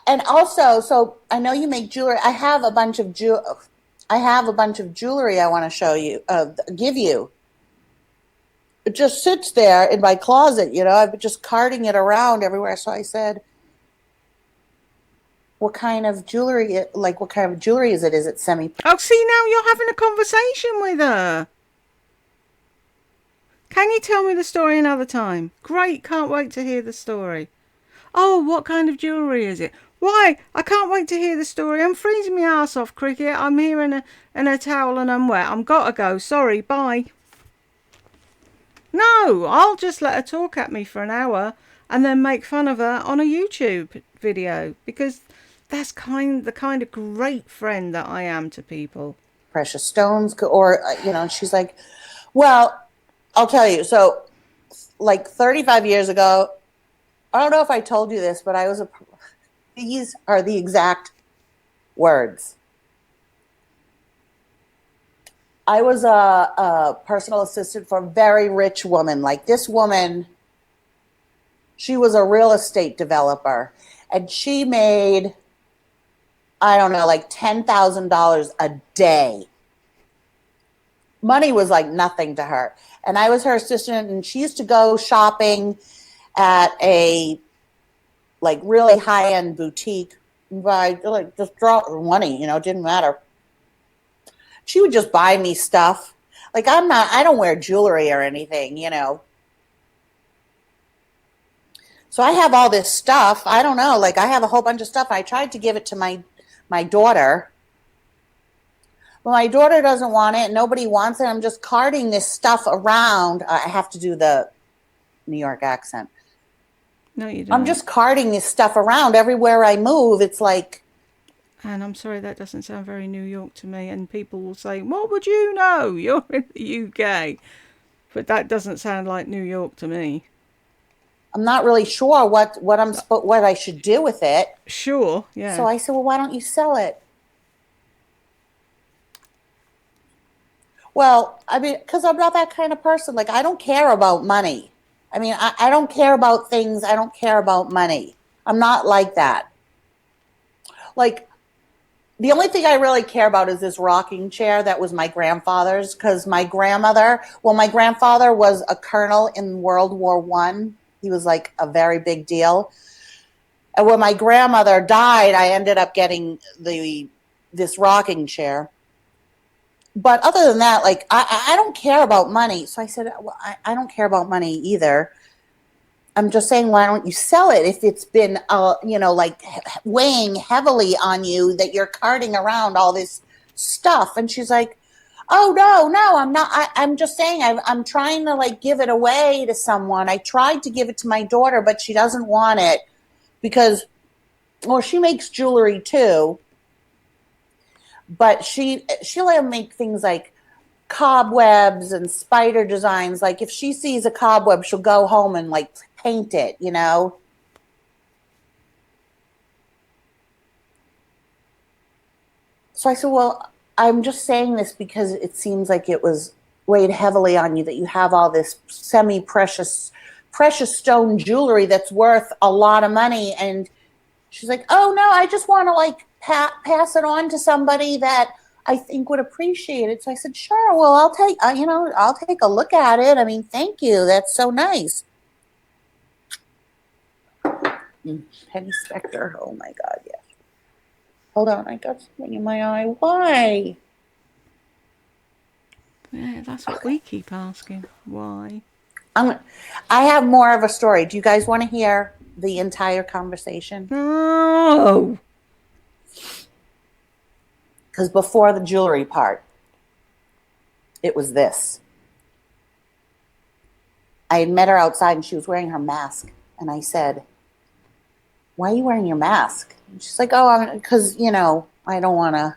And also, so I know you make jewelry. I have a bunch of jewelry I want to show you, give you. It just sits there in my closet, I've been just carting it around everywhere. So I said, what kind of jewelry is it? Is it semi? Oh, see, now you're having a conversation with her. Can you tell me the story another time? Great, can't wait to hear the story. Oh, what kind of jewellery is it? Why? I can't wait to hear the story. I'm freezing my ass off, Cricket. I'm here in a towel and I'm wet. I'm gotta go. Sorry, bye. No, I'll just let her talk at me for an hour and then make fun of her on a YouTube video because that's the kind of great friend that I am to people. Precious stones, or, she's like, well, I'll tell you. So, like 35 years ago, I don't know if I told you this, but these are the exact words. I was a personal assistant for a very rich woman. Like this woman, she was a real estate developer, and she made, I don't know, like $10,000 a day. Money was like nothing to her. And I was her assistant, and she used to go shopping at a like really high end boutique by like just draw money, it didn't matter. She would just buy me stuff. Like I don't wear jewelry or anything. So I have all this stuff. I don't know, like I have a whole bunch of stuff. I tried to give it to my daughter. Well, my daughter doesn't want it. Nobody wants it. I'm just carting this stuff around. I have to do the New York accent. No, you don't. I'm just carting this stuff around everywhere I move. It's like, And I'm sorry, that doesn't sound very New York to me. And people will say, "What would you know? You're in the UK." But that doesn't sound like New York to me. I'm not really sure what I should do with it. Sure, yeah. So I said, well, why don't you sell it? Well, I mean, because I'm not that kind of person. Like, I don't care about money. I mean, I don't care about things. I don't care about money. I'm not like that. Like, the only thing I really care about is this rocking chair that was my grandfather's, because my grandfather was a colonel in World War One. He was like a very big deal. And when my grandmother died, I ended up getting this rocking chair. But other than that, like I don't care about money. So I said, well, I don't care about money either. I'm just saying, why don't you sell it if it's been, like weighing heavily on you that you're carting around all this stuff? And she's like, oh, no, I'm not. I'm just saying, I'm trying to like give it away to someone. I tried to give it to my daughter, but she doesn't want it because, well, she makes jewelry too. But she'll make things like cobwebs and spider designs. Like if she sees a cobweb, she'll go home and like paint it, So I said, well, I'm just saying this because it seems like it was weighed heavily on you that you have all this precious stone jewelry that's worth a lot of money. And she's like, oh no, I just want to like pass it on to somebody that I think would appreciate it. So I said, sure. Well, I'll take a look at it. I mean, thank you. That's so nice. Penny Spector. Oh my God, yes. Hold on, I got something in my eye. Why? Yeah, that's what we keep asking. Why? I have more of a story. Do you guys want to hear the entire conversation? No. Because before the jewelry part, it was this. I had met her outside and she was wearing her mask. And I said, why are you wearing your mask? And she's like, oh, because, I don't want to.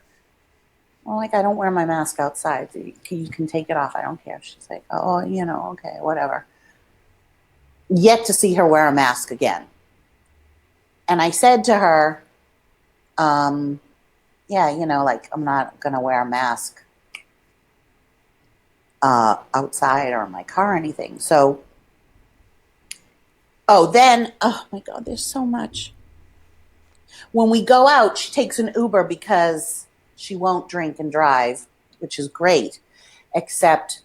Well, like, I don't wear my mask outside. You can take it off. I don't care. She's like, oh, okay, whatever. Yet to see her wear a mask again. And I said to her, yeah, like, I'm not going to wear a mask outside or in my car or anything. So, then, oh my God, there's so much. When we go out, she takes an Uber because she won't drink and drive, which is great, except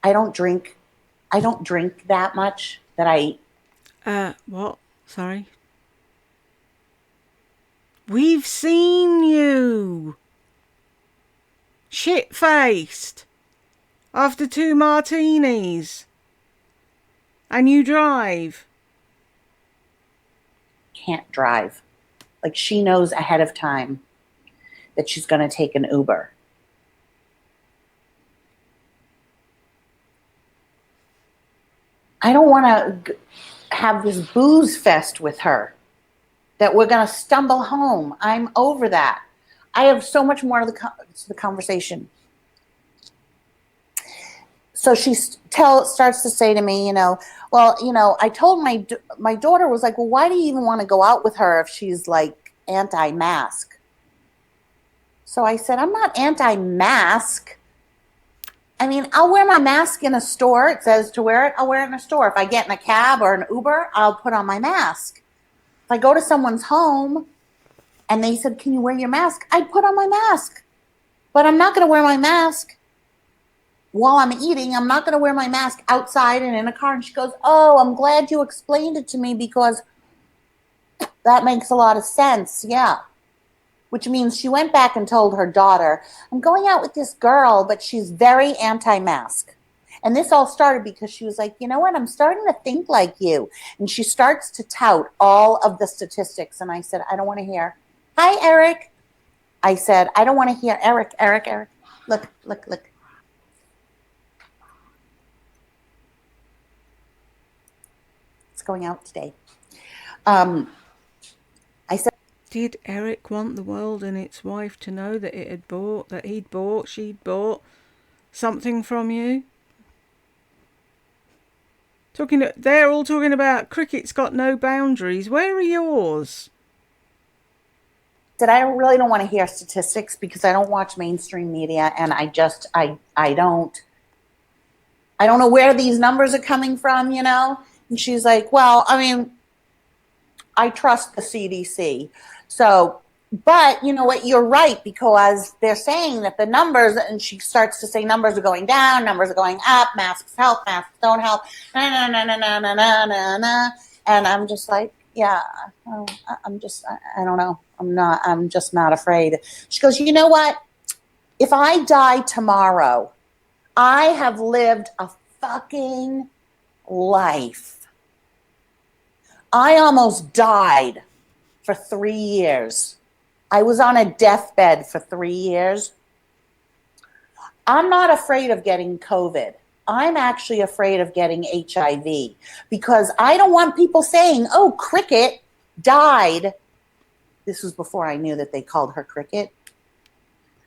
I don't drink that much that I. What? Sorry. We've seen you. Shit-faced. After 2 martinis. And you drive. Can't drive. Like she knows ahead of time that she's going to take an Uber. I don't want to have this booze fest with her that we're going to stumble home. I'm over that. I have so much more to the conversation. So she starts to say to me, well, I told my daughter was like, well, why do you even want to go out with her if she's like anti-mask? So I said, I'm not anti-mask. I mean, I'll wear my mask in a store. It says to wear it. I'll wear it in a store. If I get in a cab or an Uber, I'll put on my mask. If I go to someone's home and they said, can you wear your mask? I'd put on my mask. But I'm not going to wear my mask while I'm eating. I'm not going to wear my mask outside and in a car. And she goes, oh, I'm glad you explained it to me because that makes a lot of sense. Yeah. Which means she went back and told her daughter, I'm going out with this girl, but she's very anti-mask. And this all started because she was like, you know what? I'm starting to think like you. And she starts to tout all of the statistics. And I said, I don't want to hear. Hi, Eric. I said, I don't want to hear Eric. Look. It's going out today. I said, did Eric want the world and its wife to know that she'd bought something from you? They're all talking about cricket's got no boundaries. Where are yours? I really don't want to hear statistics because I don't watch mainstream media, and I don't know where these numbers are coming from, And she's like, well, I mean, I trust the CDC. So, but you know what? You're right, because they're saying that the numbers, and she starts to say numbers are going down, numbers are going up, masks help, masks don't help, and I'm just like, yeah, I don't know. I'm just not afraid. She goes, you know what? If I die tomorrow, I have lived a fucking life. I almost died for 3 years. I was on a deathbed for 3 years. I'm not afraid of getting COVID. I'm actually afraid of getting HIV because I don't want people saying, oh, Cricket died. This was before I knew that they called her Cricket.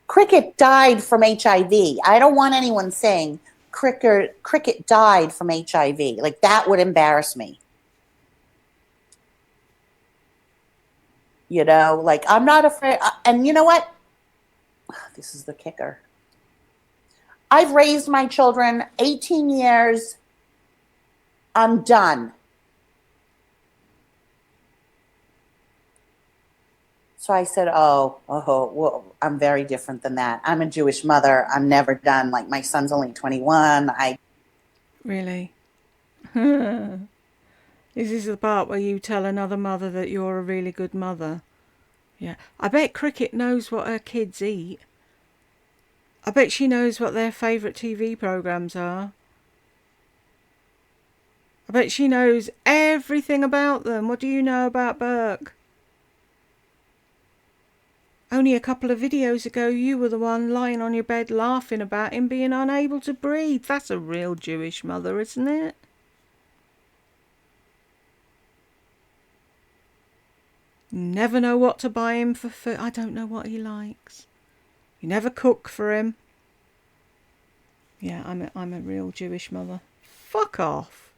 Cricket died from HIV. I don't want anyone saying Cricket died from HIV. Like, that would embarrass me. Like, I'm not afraid. And you know what? This is the kicker. I've raised my children 18 years. I'm done. So I said, well, I'm very different than that. I'm a Jewish mother. I'm never done. Like, my son's only 21. Really? This is the part where you tell another mother that you're a really good mother. Yeah. I bet Cricket knows what her kids eat. I bet she knows what their favourite TV programmes are. I bet she knows everything about them. What do you know about Burke? Only a couple of videos ago, you were the one lying on your bed laughing about him being unable to breathe. That's a real Jewish mother, isn't it? Never know what to buy him for food. I don't know what he likes. You never cook for him. Yeah, I'm a real Jewish mother. Fuck off.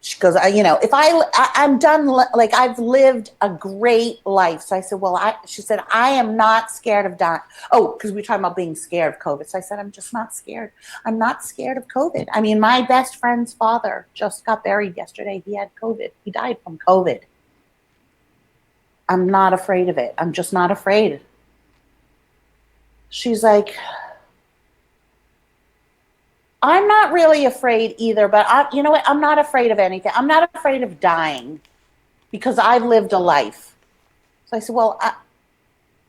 She goes, if I'm done, like, I've lived a great life. So I said, well, she said, I am not scared of dying. Oh, because we were talking about being scared of COVID. So I said, I'm just not scared. I'm not scared of COVID. I mean, my best friend's father just got buried yesterday. He had COVID. He died from COVID. I'm not afraid of it. I'm just not afraid. She's like, I'm not really afraid either, but you know what? I'm not afraid of anything. I'm not afraid of dying because I've lived a life. So I said, well, I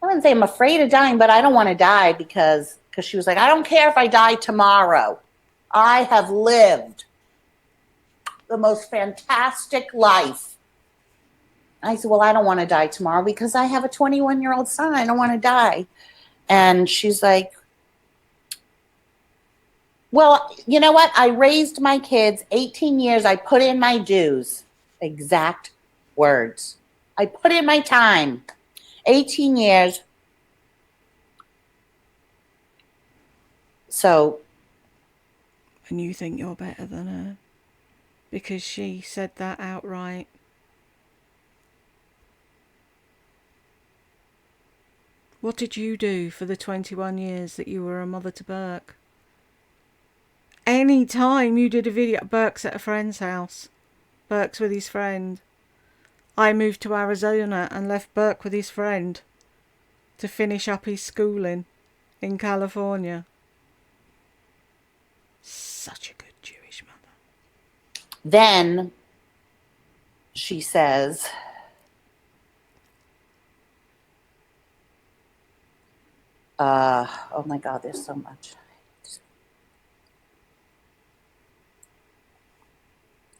wouldn't say I'm afraid of dying, but I don't want to die because she was like, I don't care if I die tomorrow. I have lived the most fantastic life. I said, well, I don't want to die tomorrow because I have a 21-year-old son. I don't want to die. And she's like, well, you know what? I raised my kids 18 years. I put in my dues. Exact words. I put in my time. 18 years. So, And you think you're better than her because she said that outright. What did you do for the 21 years that you were a mother to Burke? Any time you did a video, Burke's at a friend's house. Burke's with his friend. I moved to Arizona and left Burke with his friend to finish up his schooling in California. Such a good Jewish mother. then she says, oh my God, there's so much.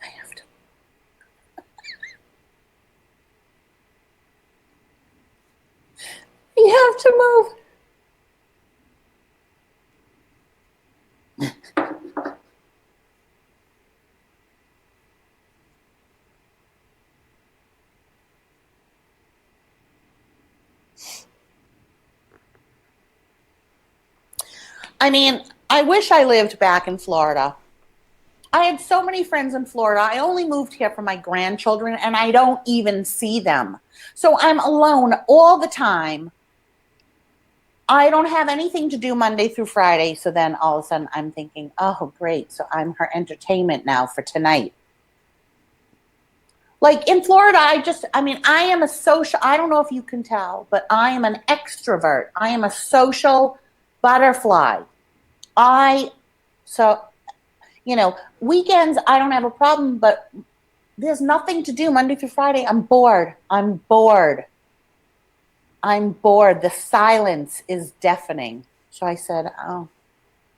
I have to. You have to move. I mean, I wish I lived back in Florida. I had so many friends in Florida. I only moved here for my grandchildren, and I don't even see them. So I'm alone all the time. I don't have anything to do Monday through Friday. So then all of a sudden I'm thinking, oh, great. So I'm her entertainment now for tonight. Like in Florida, I am a social, I don't know if you can tell, but I am an extrovert. I am a social butterfly. Weekends, I don't have a problem, but there's nothing to do Monday through Friday. I'm bored. The silence is deafening. So I said, oh,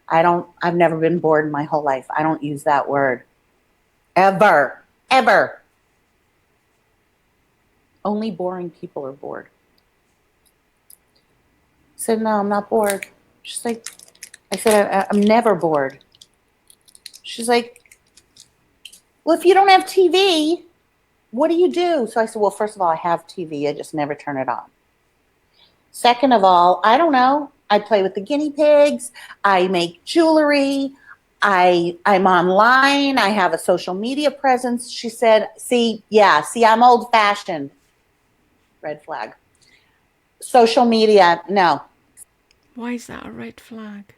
I've never been bored in my whole life. I don't use that word. Ever. Only boring people are bored. I said, no, I'm not bored. She's like, I said, I'm never bored. She's like, well, if you don't have TV, what do you do? So I said, well, first of all, I have TV. I just never turn it on. Second of all, I don't know. I play with the guinea pigs. I make jewelry. I'm online. I have a social media presence. She said, see, I'm old fashioned. Red flag. Social media, no. Why is that a red flag?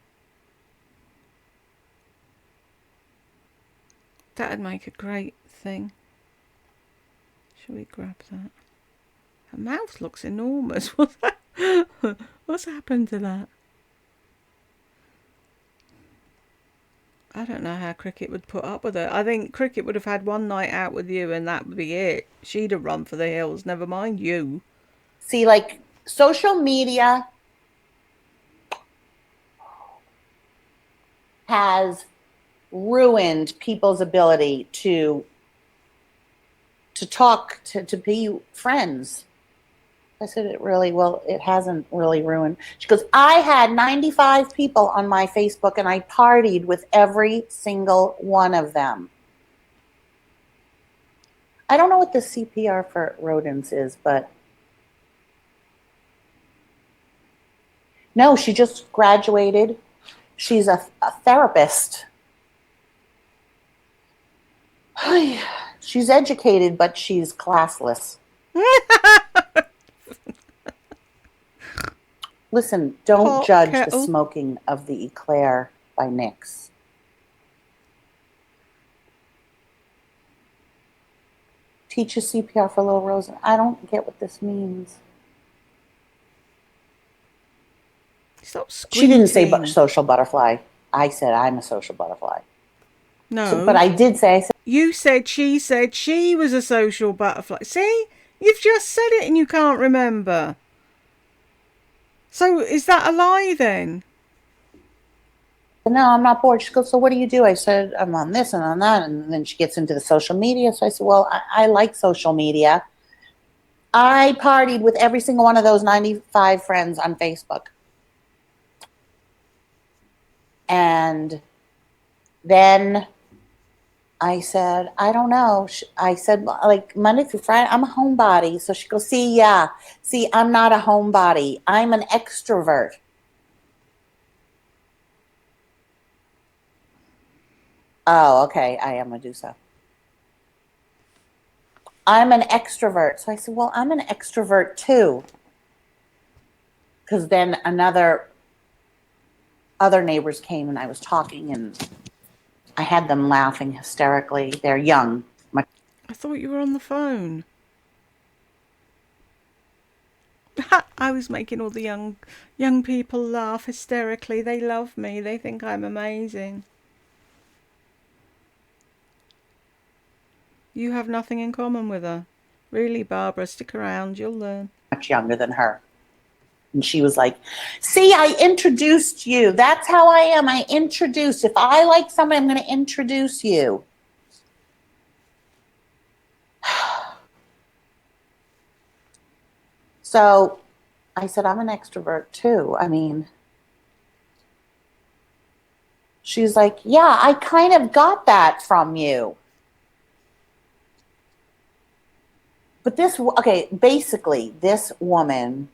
That'd make a great thing. Shall we grab that? Her mouth looks enormous. What's happened to that? I don't know how Cricket would put up with it. I think Cricket would have had one night out with you and that would be it. She'd have run for the hills, never mind you. See, like social media has ruined people's ability to talk, to be friends. I said, it hasn't really ruined. She goes, I had 95 people on my Facebook and I partied with every single one of them. I don't know what the CPR for rodents is, but no, she just graduated. She's a therapist. She's educated, but she's classless. Listen, don't Hot judge kettle. the smoking of the eclair by Nyx. Teach a CPR for little Rosen. I don't get what this means. Stop She didn't say squinting. social butterfly. I said I'm a social butterfly. No. But I said. You said she was a social butterfly. See? You've just said it and you can't remember. So is that a lie then? No, I'm not bored. She goes, so what do you do? I said, I'm on this and on that. And then she gets into the social media. So I said, well, I like social media. I partied with every single one of those 95 friends on Facebook. And then I said, I don't know. I said, like Monday through Friday, I'm a homebody. So she goes, see, I'm not a homebody. I'm an extrovert. Oh, okay. I am Medusa. I'm an extrovert. So I said, well, I'm an extrovert too. Because then other neighbors came and I was talking and I had them laughing hysterically. They're young. I thought you were on the phone. I was making all the young people laugh hysterically. They love me. They think I'm amazing. You have nothing in common with her. Really, Barbara, stick around. You'll learn. Much younger than her. And she was like, see, I introduced you. That's how I am. I introduce. If I like somebody, I'm going to introduce you. So I said, I'm an extrovert too. I mean, she's like, yeah, I kind of got that from you. But basically, this woman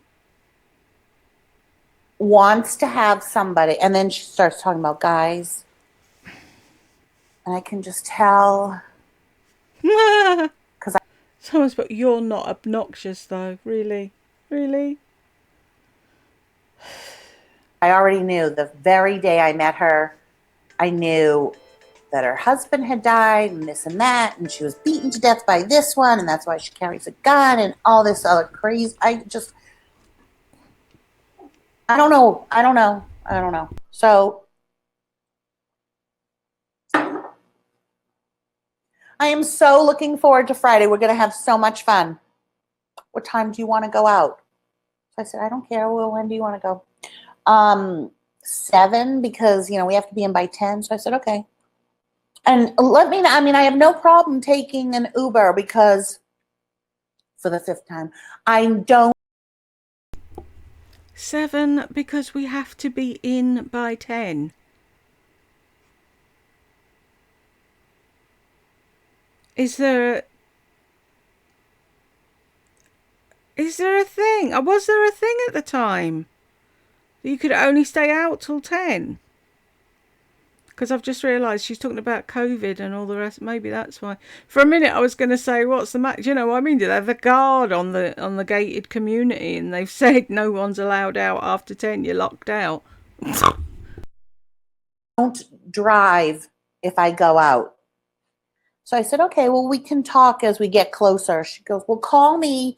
wants to have somebody, and then she starts talking about guys, and I can just tell because Someone's but you're not obnoxious though. Really, really. I already knew the very day I met her. I knew that her husband had died and this and that, and she was beaten to death by this one, and that's why she carries a gun and all this other crazy. I don't know. I don't know. I don't know. So I am so looking forward to Friday. We're going to have so much fun. What time do you want to go out? So I said, I don't care. Well, when do you want to go? 7, because, we have to be in by 10. So I said, okay. And I have no problem taking an Uber because for the 5th time, I don't. 7 because we have to be in by 10. Is there a thing? Was there a thing at the time? You could only stay out till 10? Because I've just realised she's talking about COVID and all the rest. Maybe that's why. For a minute, I was going to say, "What's the matter?" You know what I mean? They have a guard on the gated community, and they've said no one's allowed out after 10. You're locked out. Don't drive if I go out. So I said, okay, well, we can talk as we get closer. She goes, well, call me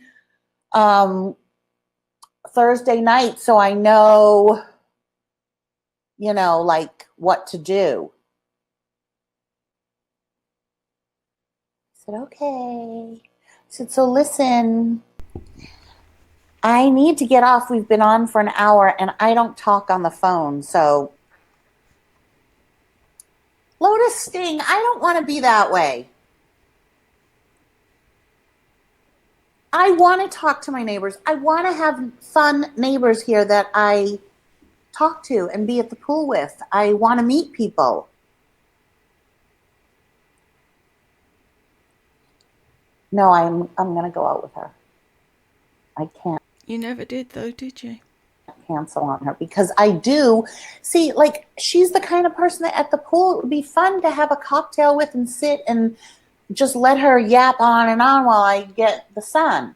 Thursday night so I know, like what to do. I said, okay. I said, so listen, I need to get off. We've been on for an hour and I don't talk on the phone. So Lotus Sting, I don't want to be that way. I want to talk to my neighbors. I want to have fun neighbors here that I talk to and be at the pool with. I want to meet people. No, I'm going to go out with her. I can't. You never did, though, did you? Cancel on her because I do see, like, she's the kind of person that at the pool it would be fun to have a cocktail with and sit and just let her yap on and on while I get the sun.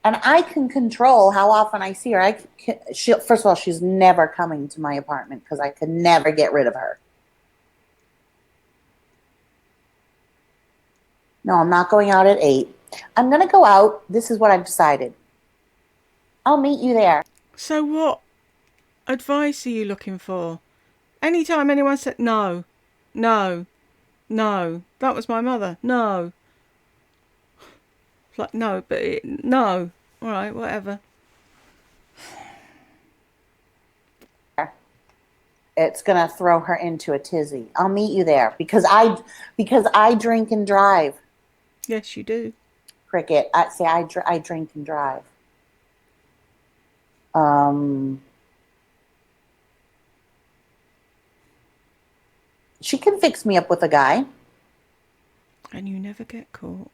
And I can control how often I see her. First of all, she's never coming to my apartment because I could never get rid of her. No, I'm not going out at 8. I'm going to go out. This is what I've decided. I'll meet you there. So what advice are you looking for? Anytime anyone said no, no, no, that was my mother. No. Like, no, but no. All right, whatever. It's gonna throw her into a tizzy. I'll meet you there because I drink and drive. Yes, you do. Cricket. I drink and drive. She can fix me up with a guy. And you never get caught.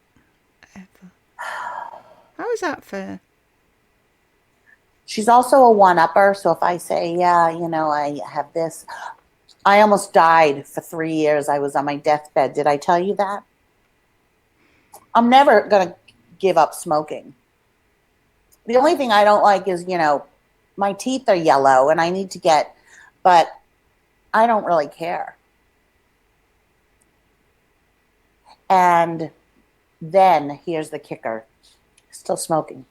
Ever. How is that fair? She's also a one-upper, so if I say, yeah, I have this, I almost died for 3 years. I was on my deathbed. Did I tell you that? I'm never going to give up smoking. The only thing I don't like is, my teeth are yellow and I need to get, but I don't really care. And then here's the kicker. Still smoking.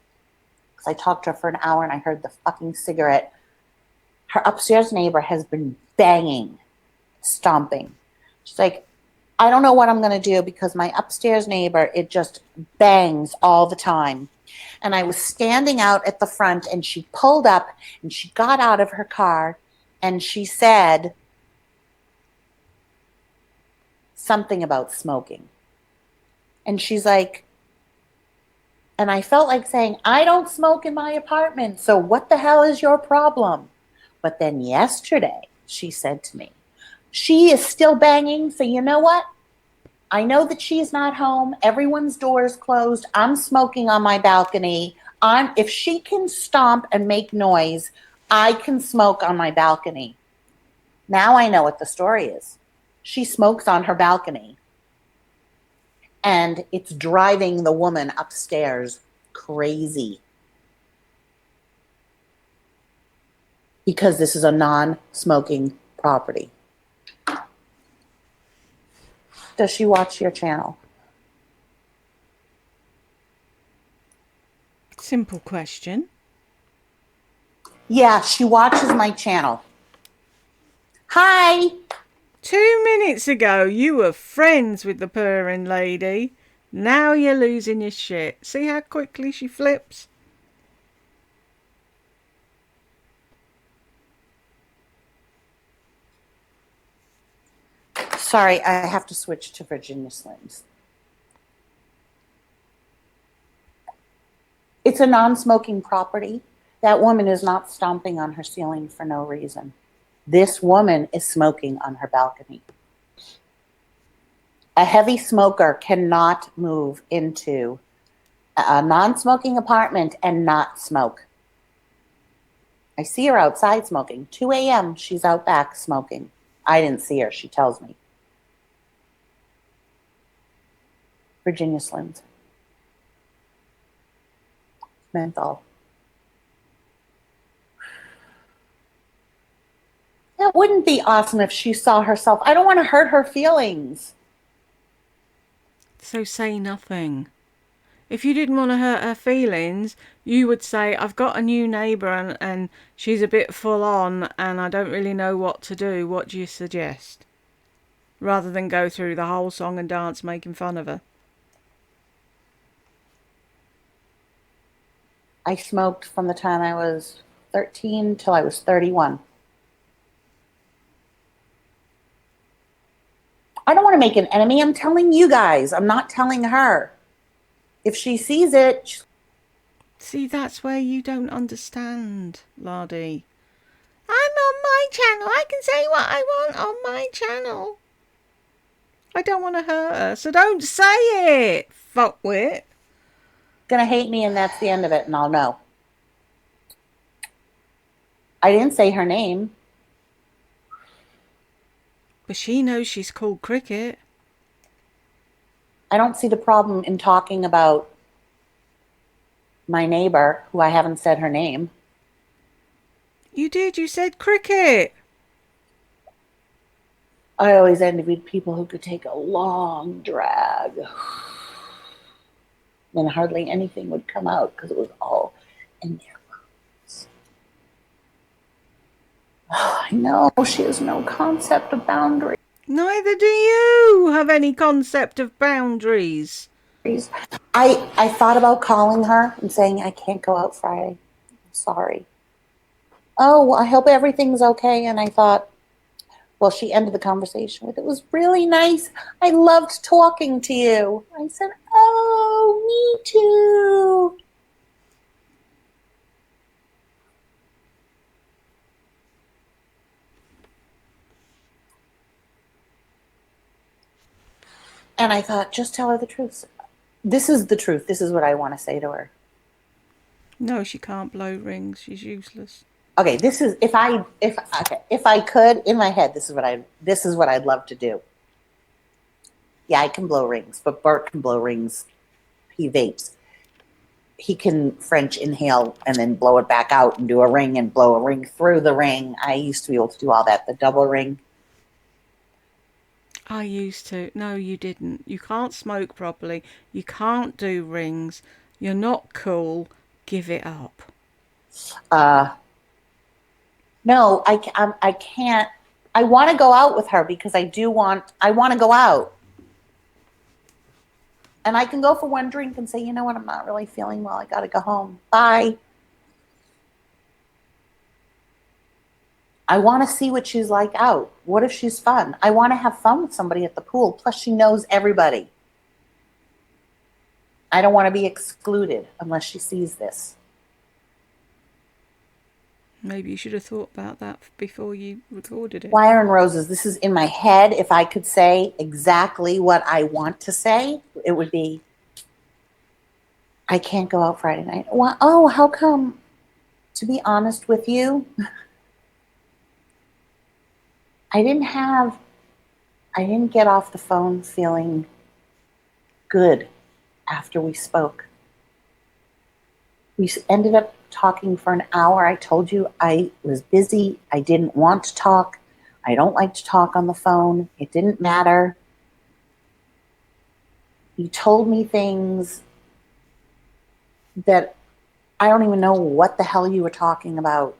Because I talked to her for an hour and I heard the fucking cigarette. Her upstairs neighbor has been banging, stomping. She's like, I don't know what I'm going to do because my upstairs neighbor, it just bangs all the time. And I was standing out at the front and she pulled up and she got out of her car and she said something about smoking. And she's like, and I felt like saying, I don't smoke in my apartment, so what the hell is your problem? But then yesterday, she said to me, she is still banging, so you know what? I know that she's not home. Everyone's doors closed. I'm smoking on my balcony. If she can stomp and make noise, I can smoke on my balcony. Now I know what the story is. She smokes on her balcony. And it's driving the woman upstairs crazy. Because this is a non-smoking property. Does she watch your channel? Simple question. Yeah, she watches my channel. Hi. 2 minutes ago, you were friends with the purring lady. Now you're losing your shit. See how quickly she flips? Sorry, I have to switch to Virginia Slims. It's a non-smoking property. That woman is not stomping on her ceiling for no reason. This woman is smoking on her balcony. A heavy smoker cannot move into a non-smoking apartment and not smoke. I see her outside smoking. 2 a.m. she's out back smoking. I didn't see her, she tells me. Virginia Slims. Menthol. That wouldn't be awesome if she saw herself. I don't want to hurt her feelings. So say nothing. If you didn't want to hurt her feelings, you would say, I've got a new neighbour and she's a bit full on and I don't really know what to do. What do you suggest? Rather than go through the whole song and dance making fun of her. I smoked from the time I was 13 till I was 31. I don't want to make an enemy. I'm telling you guys. I'm not telling her. If she sees it... See, that's where you don't understand, Lardy. I'm on my channel. I can say what I want on my channel. I don't want to hurt her, so don't say it, fuckwit. Gonna hate me and that's the end of it, and I'll know. I didn't say her name. But she knows she's called Cricket. I don't see the problem in talking about my neighbor, who I haven't said her name. You did, you said Cricket. I always envied people who could take a long drag. Then hardly anything would come out because it was all in their lungs. Oh, I know, she has no concept of boundaries. Neither do you have any concept of boundaries. I thought about calling her and saying, I can't go out Friday. I'm sorry. Oh, well, I hope everything's okay. And I thought, well, she ended the conversation with, it was really nice. I loved talking to you. I said, oh, me too. And I thought, just tell her the truth. This is the truth. This is what I want to say to her. No, she can't blow rings. She's useless. Okay, this is if I could in my head, this is what I'd love to do. Yeah, I can blow rings, but Bert can blow rings. He vapes. He can French inhale and then blow it back out and do a ring and blow a ring through the ring. I used to be able to do all that. The double ring. I used to. No, you didn't. You can't smoke properly. You can't do rings. You're not cool. Give it up. No, I can't. I want to go out with her because I want to go out. And I can go for one drink and say, you know what, I'm not really feeling well. I got to go home. Bye. I want to see what she's like out. What if she's fun? I want to have fun with somebody at the pool. Plus, she knows everybody. I don't want to be excluded unless she sees this. Maybe you should have thought about that before you recorded it. Wire and Roses, this is in my head. If I could say exactly what I want to say, it would be, I can't go out Friday night. Well, oh, how come? To be honest with you, I didn't get off the phone feeling good after we spoke. We ended up talking for an hour. I told you I was busy. I didn't want to talk. I don't like to talk on the phone. It didn't matter. You told me things that I don't even know what the hell you were talking about.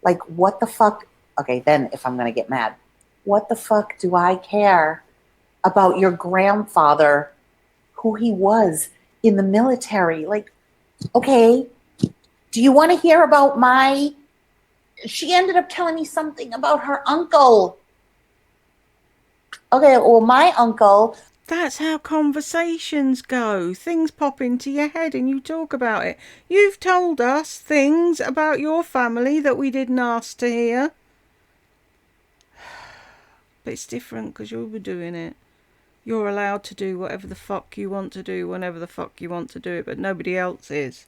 Like, what the fuck? Okay, then if I'm going to get mad, what the fuck do I care about your grandfather, who he was in the military? Like, okay, do you want to hear about she ended up telling me something about her uncle. Okay, well, my uncle. That's how conversations go. Things pop into your head and you talk about it. You've told us things about your family that we didn't ask to hear. But it's different because you were doing it. You're allowed to do whatever the fuck you want to do whenever the fuck you want to do it, but nobody else is.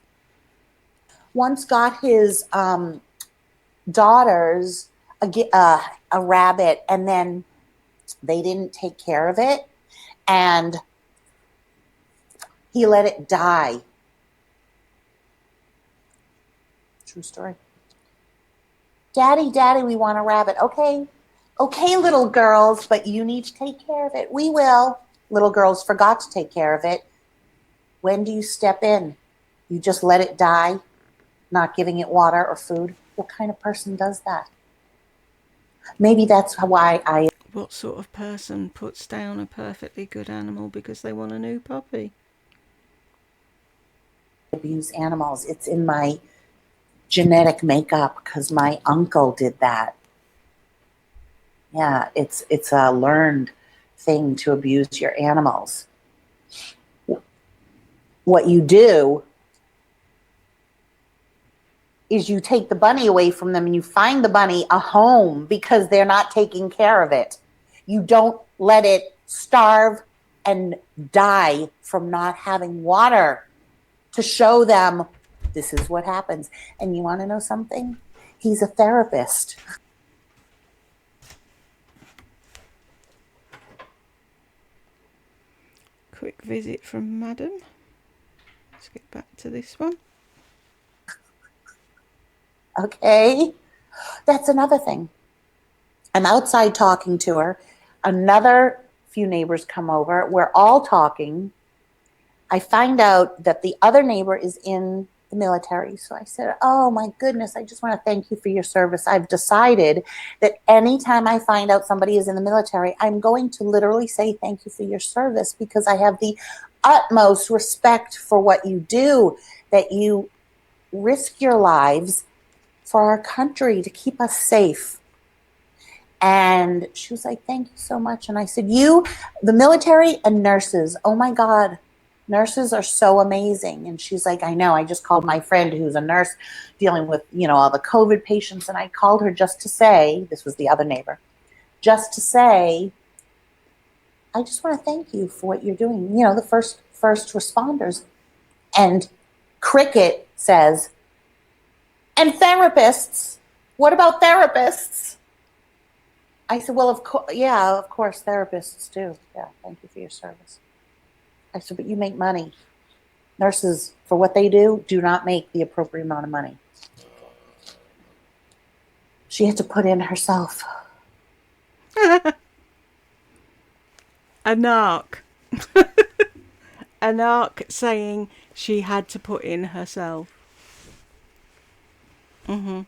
Once got his daughters a rabbit, and then they didn't take care of it, and he let it die. True story. Daddy, we want a rabbit. Okay, little girls, but you need to take care of it. We will. Little girls forgot to take care of it. When do you step in? You just let it die, not giving it water or food? What kind of person does that? Maybe that's why I... What sort of person puts down a perfectly good animal because they want a new puppy? abuse animals. It's in my genetic makeup because my uncle did that. Yeah, it's a learned thing to abuse your animals. What you do is you take the bunny away from them and you find the bunny a home because they're not taking care of it. You don't let it starve and die from not having water to show them this is what happens. And you want to know something? He's a therapist. Quick visit from Madam. Let's get back to this one. Okay, that's another thing. I'm outside talking to her. Another few neighbors come over. We're all talking. I find out that the other neighbor is in the military. So I said, oh my goodness, I just want to thank you for your service. I've decided that anytime I find out somebody is in the military, I'm going to literally say thank you for your service because I have the utmost respect for what you do, that you risk your lives for our country to keep us safe. And she was like, thank you so much. And I said, the military and nurses, oh my God, nurses are so amazing. And she's like, I know, I just called my friend who's a nurse dealing with, all the COVID patients. And I called her just to say, this was the other neighbor, just to say, I just want to thank you for what you're doing. The first responders. And Cricket says, And therapists. What about therapists? I said, well, of course, therapists do. Yeah, thank you for your service. I said, but you make money. Nurses, for what they do not make the appropriate amount of money. She had to put in herself. A narc. A narc saying she had to put in herself. I'll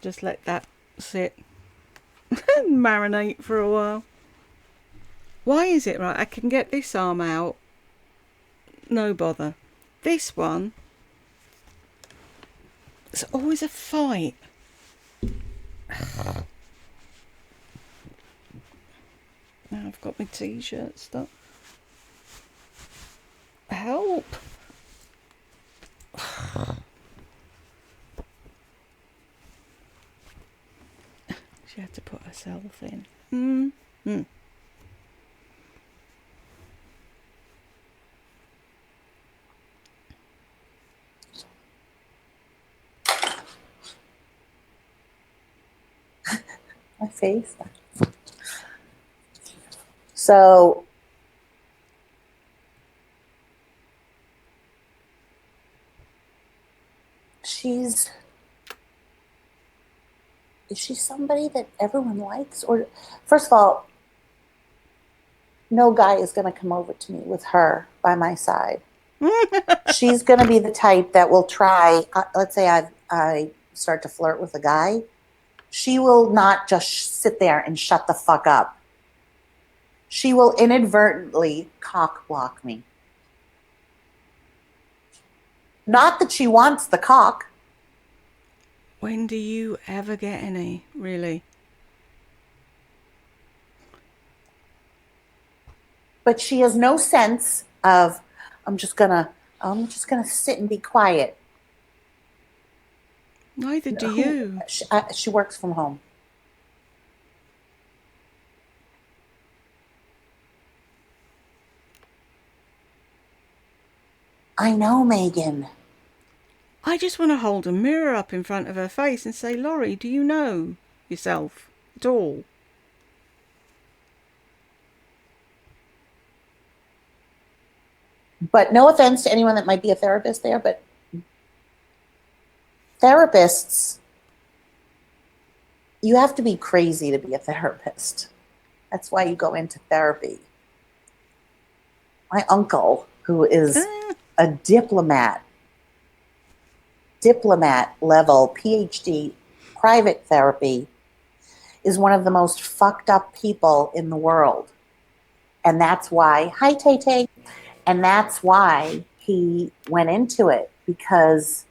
just let that sit and marinate for a while. Why is it right? I can get this arm out. No bother. This one, it's always a fight. Now I've got my t-shirt stuck. Help! She had to put herself in. My face. So is she somebody that everyone likes? Or first of all, no guy is going to come over to me with her by my side. She's going to be the type that will try, let's say I start to flirt with a guy. She will not just sit there and shut the fuck up. She will inadvertently cock block me. Not that she wants the cock. When do you ever get any, really? But she has no sense of, I'm just gonna sit and be quiet. Neither do you. She works from home. I know, Megan. I just want to hold a mirror up in front of her face and say, Laurie, do you know yourself at all? But no offense to anyone that might be a therapist there, but therapists, you have to be crazy to be a therapist. That's why you go into therapy. My uncle, who is a diplomat level PhD private therapy, is one of the most fucked up people in the world. And that's why, hi Tay Tay, and that's why he went into it, because,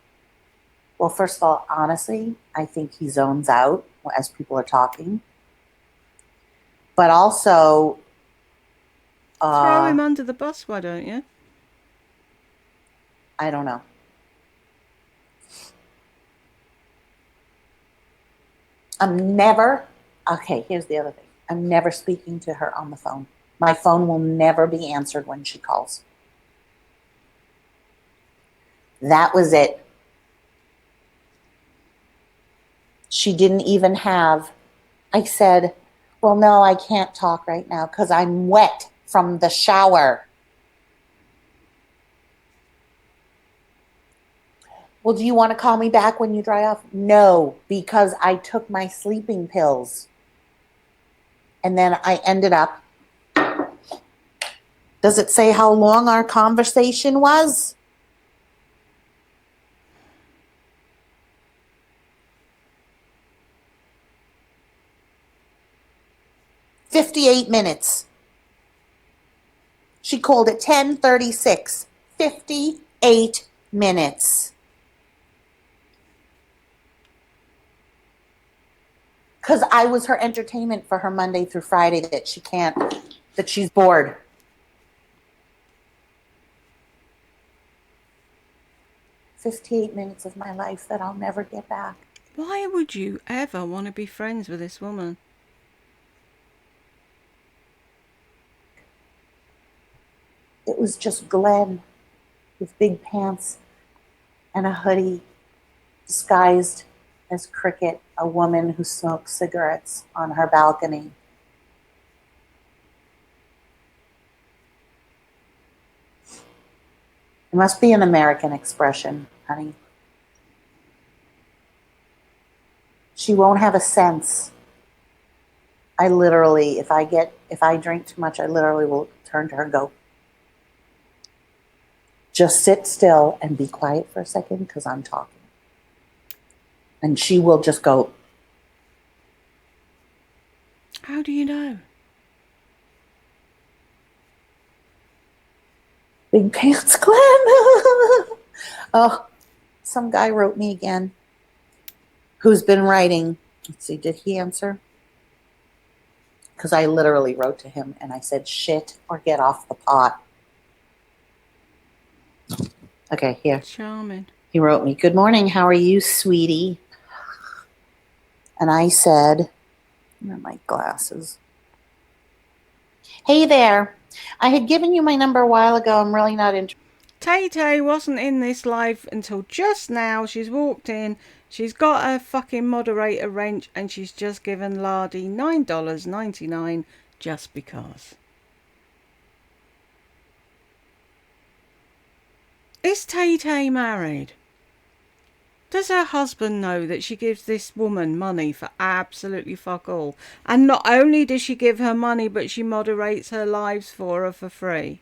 well, first of all, honestly, I think he zones out as people are talking. But also, throw him under the bus, why don't you? I don't know. Okay, here's the other thing. I'm never speaking to her on the phone. My phone will never be answered when she calls. That was it. She didn't even have, I said, well, no, I can't talk right now because I'm wet from the shower. Well, do you want to call me back when you dry off? No, because I took my sleeping pills. And then I ended up, does it say how long our conversation was? "58 minutes. She called at 10:36. 58 minutes. Because I was her entertainment for her Monday through Friday that she's bored. "58 minutes of my life that I'll never get back." Why would you ever want to be friends with this woman? It was just Glenn with big pants and a hoodie disguised as Cricket, a woman who smokes cigarettes on her balcony. It must be an American expression, honey. She won't have a sense. I literally, if I drink too much, I literally will turn to her and go, just sit still and be quiet for a second because I'm talking. And she will just go. How do you know? Big Pants Clan. Oh, some guy wrote me again. Who's been writing? Let's see, did he answer? Because I literally wrote to him and I said, shit or get off the pot. Okay, here. Charming. He wrote me, good morning, how are you, sweetie? And I said, where are my glasses? Hey there. I had given you my number a while ago. I'm really not interested. Tay-Tay wasn't in this live until just now. She's walked in. She's got her fucking moderator wrench and she's just given Lardy $9.99 just because. Is Tay-Tay married? Does her husband know that she gives this woman money for absolutely fuck all? And not only does she give her money, but she moderates her lives for her for free.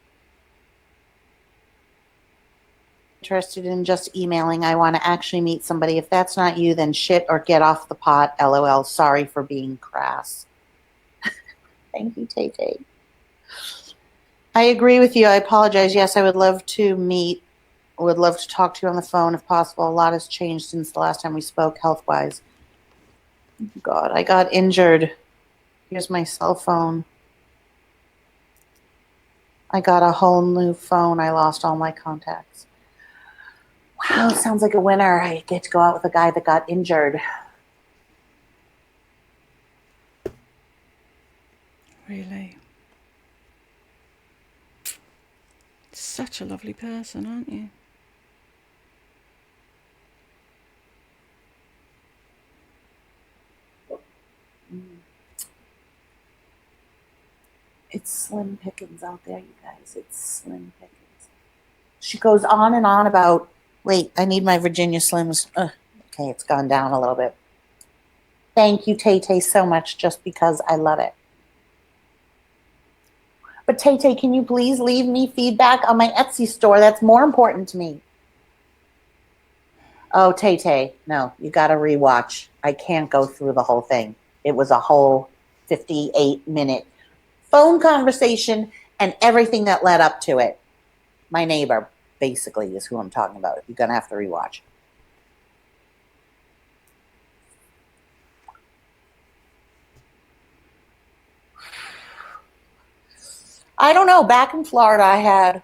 Interested in just emailing. I want to actually meet somebody. If that's not you, then shit or get off the pot. LOL. Sorry for being crass. Thank you, Tay-Tay. I agree with you. I apologize. Yes, I would love to meet. I would love to talk to you on the phone if possible. A lot has changed since the last time we spoke health-wise. God, I got injured. Here's my cell phone. I got a whole new phone. I lost all my contacts. Wow, sounds like a winner. I get to go out with a guy that got injured. Really? Such a lovely person, aren't you? It's slim pickings out there, you guys. It's slim pickings. She goes on and on about, wait, I need my Virginia Slims. Okay, it's gone down a little bit. Thank you, Tay-Tay, so much, just because I love it. But Tay-Tay, can you please leave me feedback on my Etsy store? That's more important to me. Oh, Tay-Tay, no, you got to rewatch. I can't go through the whole thing. It was a whole 58-minute phone conversation and everything that led up to it. My neighbor, basically, is who I'm talking about. You're going to have to rewatch. I don't know. Back in Florida, I had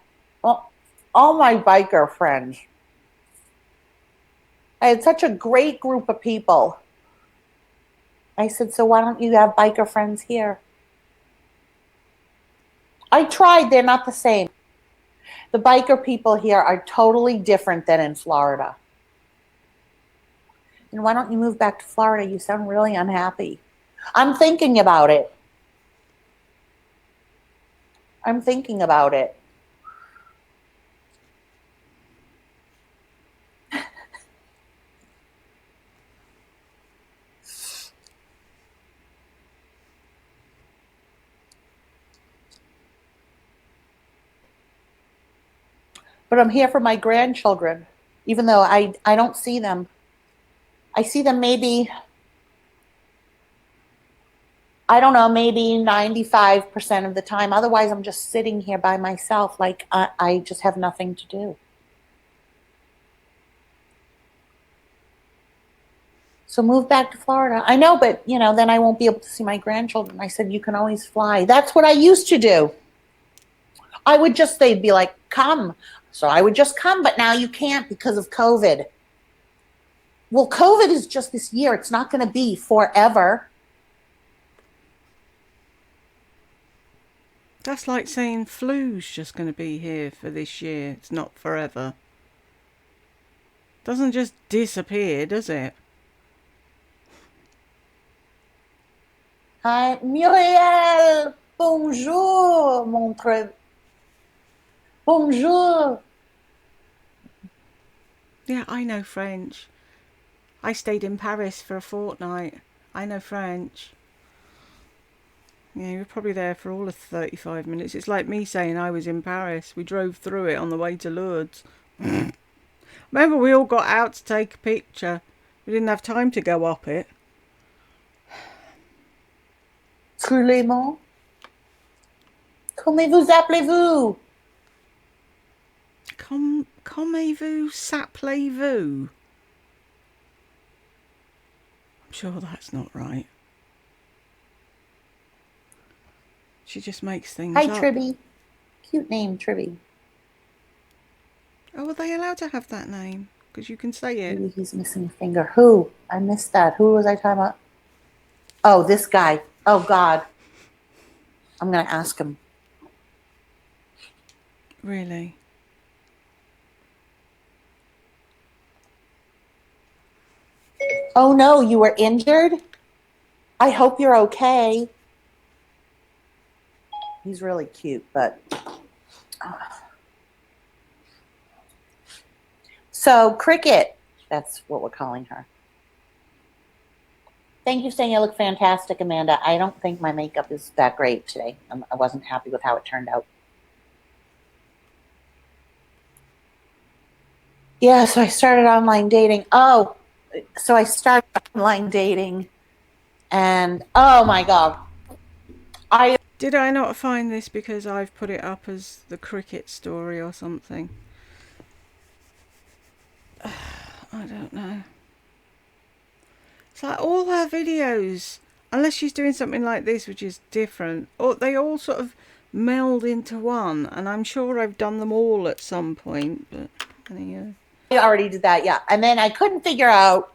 all my biker friends. I had such a great group of people. I said, so why don't you have biker friends here? I tried. They're not the same. The biker people here are totally different than in Florida. And why don't you move back to Florida? You sound really unhappy. I'm thinking about it. I'm thinking about it. But I'm here for my grandchildren, even though I don't see them. I see them maybe, I don't know, maybe 95% of the time. Otherwise, I'm just sitting here by myself, like I just have nothing to do. So move back to Florida. I know, but, then I won't be able to see my grandchildren. I said, you can always fly. That's what I used to do. They'd be like, come. So I would just come, but now you can't because of COVID. Well, COVID is just this year. It's not going to be forever. That's like saying flu's just going to be here for this year. It's not forever. Doesn't just disappear, does it? Hi, Muriel. Bonjour, mon très. Bonjour. Yeah, I know French. I stayed in Paris for a fortnight. I know French. Yeah, you were probably there for all of 35 minutes. It's like me saying I was in Paris. We drove through it on the way to Lourdes. Remember, we all got out to take a picture. We didn't have time to go up it. Trulement. Comment vous appelez-vous? Commez-vous, saplez-vous? I'm sure that's not right. She just makes things Hi, up. Tribby. Cute name, Tribby. Oh, are they allowed to have that name? Because you can say it. Maybe he's missing a finger. Who? I missed that. Who was I talking about? Oh, this guy. Oh, God. I'm going to ask him. Really? Oh, no, you were injured? I hope you're okay. He's really cute, but... So, Cricket. That's what we're calling her. Thank you for saying you look fantastic, Amanda. I don't think my makeup is that great today. I wasn't happy with how it turned out. Yeah, so I started online dating. Oh, so I started online dating, and oh my God. Did I not find this because I've put it up as the cricket story or something? I don't know. It's like all her videos, unless she's doing something like this, which is different, or they all sort of meld into one. And I'm sure I've done them all at some point. But anyway. I already did that, yeah. And then I couldn't figure out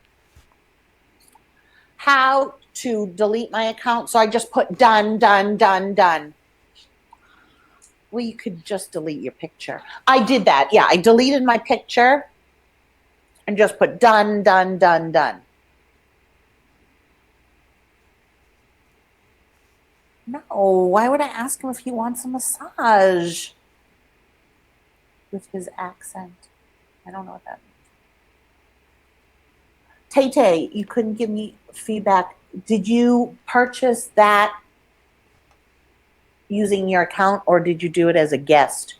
how to delete my account, so I just put done, done, done, done. Well, you could just delete your picture. I did that, yeah. I deleted my picture and just put done, done, done, done. No, why would I ask him if he wants a massage with his accent? I don't know what that means. Tay, you couldn't give me feedback. Did you purchase that using your account, or did you do it as a guest?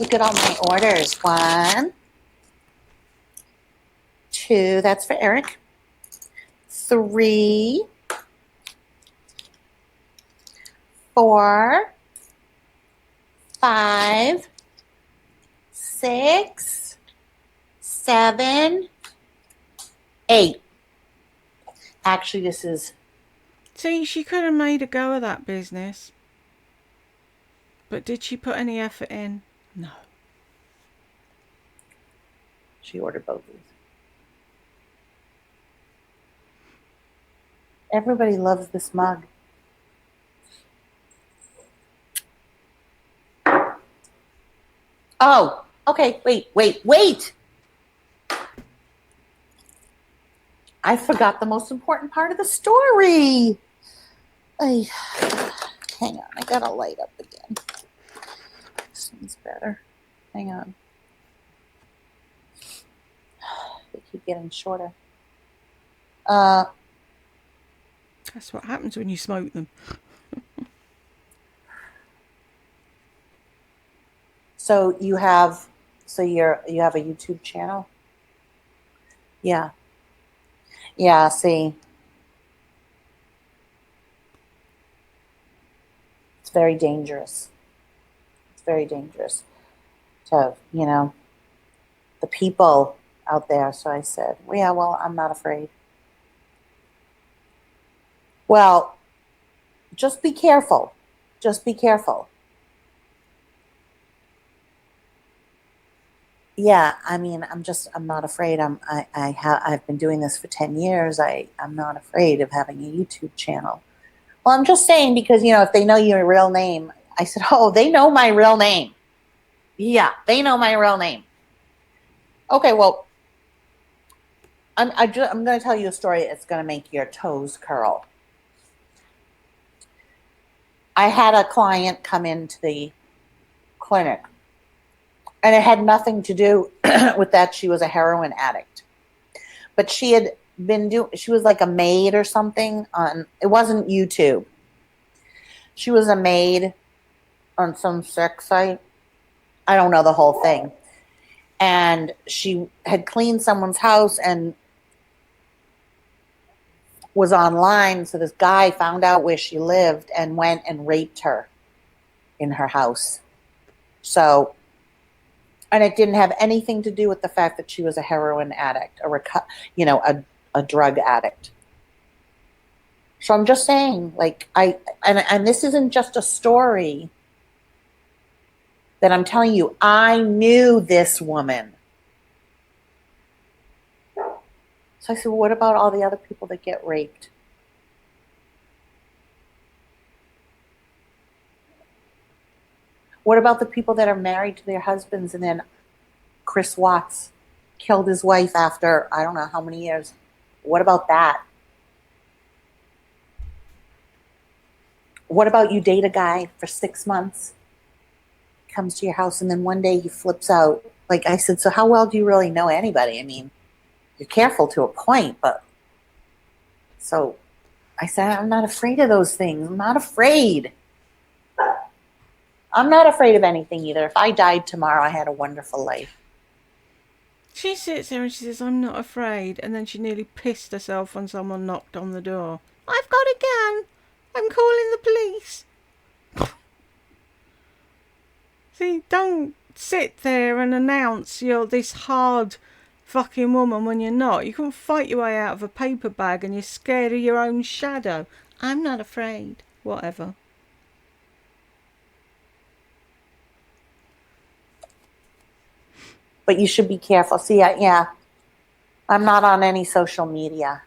Look at all my orders. 1, 2, that's for Eric. 3, 4, 5, 6, 7, 8. Actually, this is... See, she could have made a go of that business. But did she put any effort in? No. She ordered both of these. Everybody loves this mug. Oh, okay, wait. I forgot the most important part of the story. Hang on, I gotta light up again. This one's better. Hang on. They keep getting shorter. That's what happens when you smoke them. So you have a YouTube channel? Yeah. Yeah, see. It's very dangerous. It's very dangerous to, the people out there. So I said, well, yeah, well, I'm not afraid. Well, just be careful. Just be careful. Yeah, I mean, I'm not afraid. I've been doing this for 10 years. I'm not afraid of having a YouTube channel. Well, I'm just saying because, if they know your real name, I said, oh, they know my real name. Yeah, they know my real name. Okay, well, I'm going to tell you a story that's going to make your toes curl. I had a client come into the clinic, and it had nothing to do with that she was a heroin addict. But she was like a maid or something it wasn't YouTube. She was a maid on some sex site. I don't know the whole thing. And she had cleaned someone's house and was online. So this guy found out where she lived and went and raped her in her house. So, and it didn't have anything to do with the fact that she was a heroin addict or a drug addict. So I'm just saying, like, and this isn't just a story that I'm telling you. I knew this woman. So I said, well, what about all the other people that get raped? What about the people that are married to their husbands and then Chris Watts killed his wife after I don't know how many years? What about that? What about you date a guy for 6 months, comes to your house, and then one day he flips out? Like I said, so how well do you really know anybody? I mean, you're careful to a point, but so I said, I'm not afraid of those things. I'm not afraid. I'm not afraid of anything either. If I died tomorrow, I had a wonderful life. She sits there and she says, I'm not afraid. And then she nearly pissed herself when someone knocked on the door. I've got a gun. I'm calling the police. See, don't sit there and announce you're this hard fucking woman when you're not. You can fight your way out of a paper bag and you're scared of your own shadow. I'm not afraid. Whatever. But you should be careful. See, yeah, I'm not on any social media.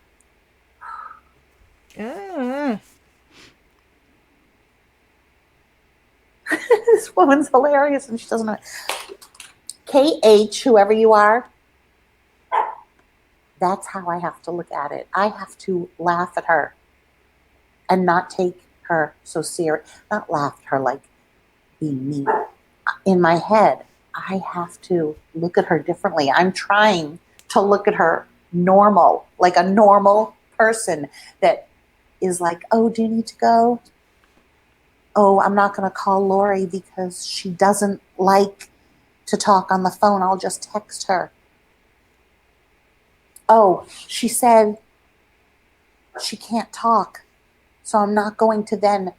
Ah. This woman's hilarious and she doesn't know. KH, whoever you are, that's how I have to look at it. I have to laugh at her and not take her so serious. Not laugh at her like being mean. In my head, I have to look at her differently. I'm trying to look at her normal, like a normal person that is like, oh, do you need to go? Oh, I'm not going to call Lori because she doesn't like to talk on the phone. I'll just text her. Oh, she said she can't talk. So I'm not going to then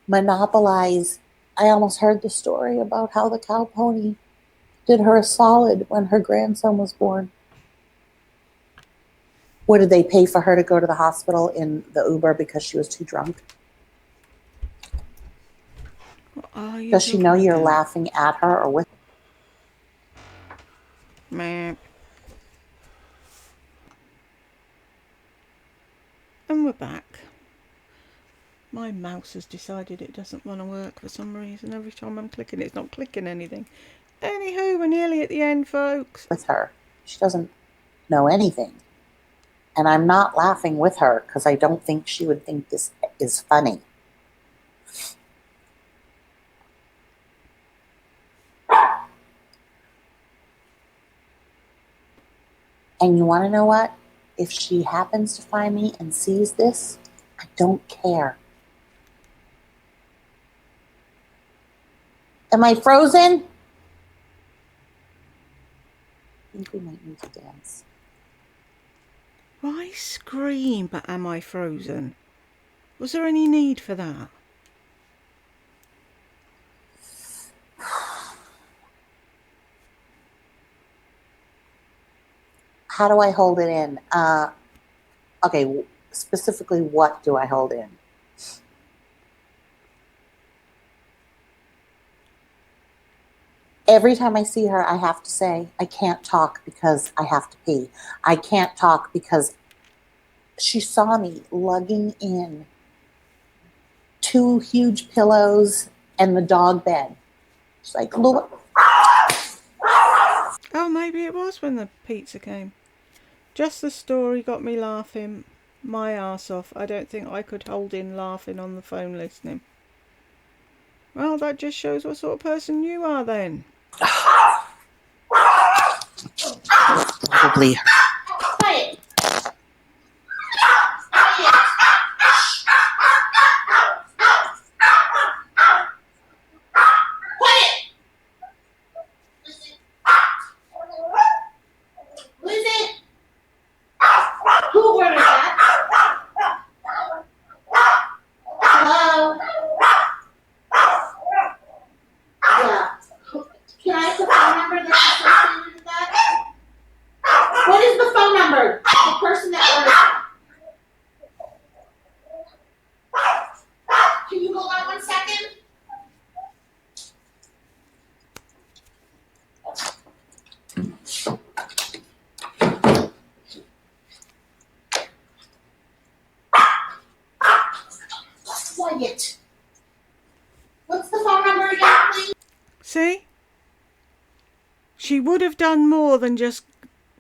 monopolize. I almost heard the story about how the cow pony did her a solid when her grandson was born. What did they pay for her to go to the hospital in the Uber because she was too drunk? What are you Does she know talking you're about? laughing at her or with? Meh. And we're back. My mouse has decided it doesn't want to work for some reason. Every time I'm clicking, it's not clicking anything. Anywho, we're nearly at the end, folks. With her? She doesn't know anything. And I'm not laughing with her because I don't think she would think this is funny. And you want to know what? If she happens to find me and sees this, I don't care. Am I frozen? I think we might need to dance. Why scream, but am I frozen? Was there any need for that? How do I hold it in? Okay, specifically, what do I hold in? Every time I see her, I have to say, I can't talk because I have to pee. I can't talk because she saw me lugging in 2 huge pillows and the dog bed. She's like, look. Oh, maybe it was when the pizza came. Just the story got me laughing my arse off. I don't think I could hold in laughing on the phone listening. Well, that just shows what sort of person you are then. Probably her. Quiet. Who ordered that? Hello? Yeah. Can I have the phone number that's associated with that? What is the phone number? The person that ordered it. Can you hold on 1 second? Quiet. What's the phone number again, please? See? She would have done more than just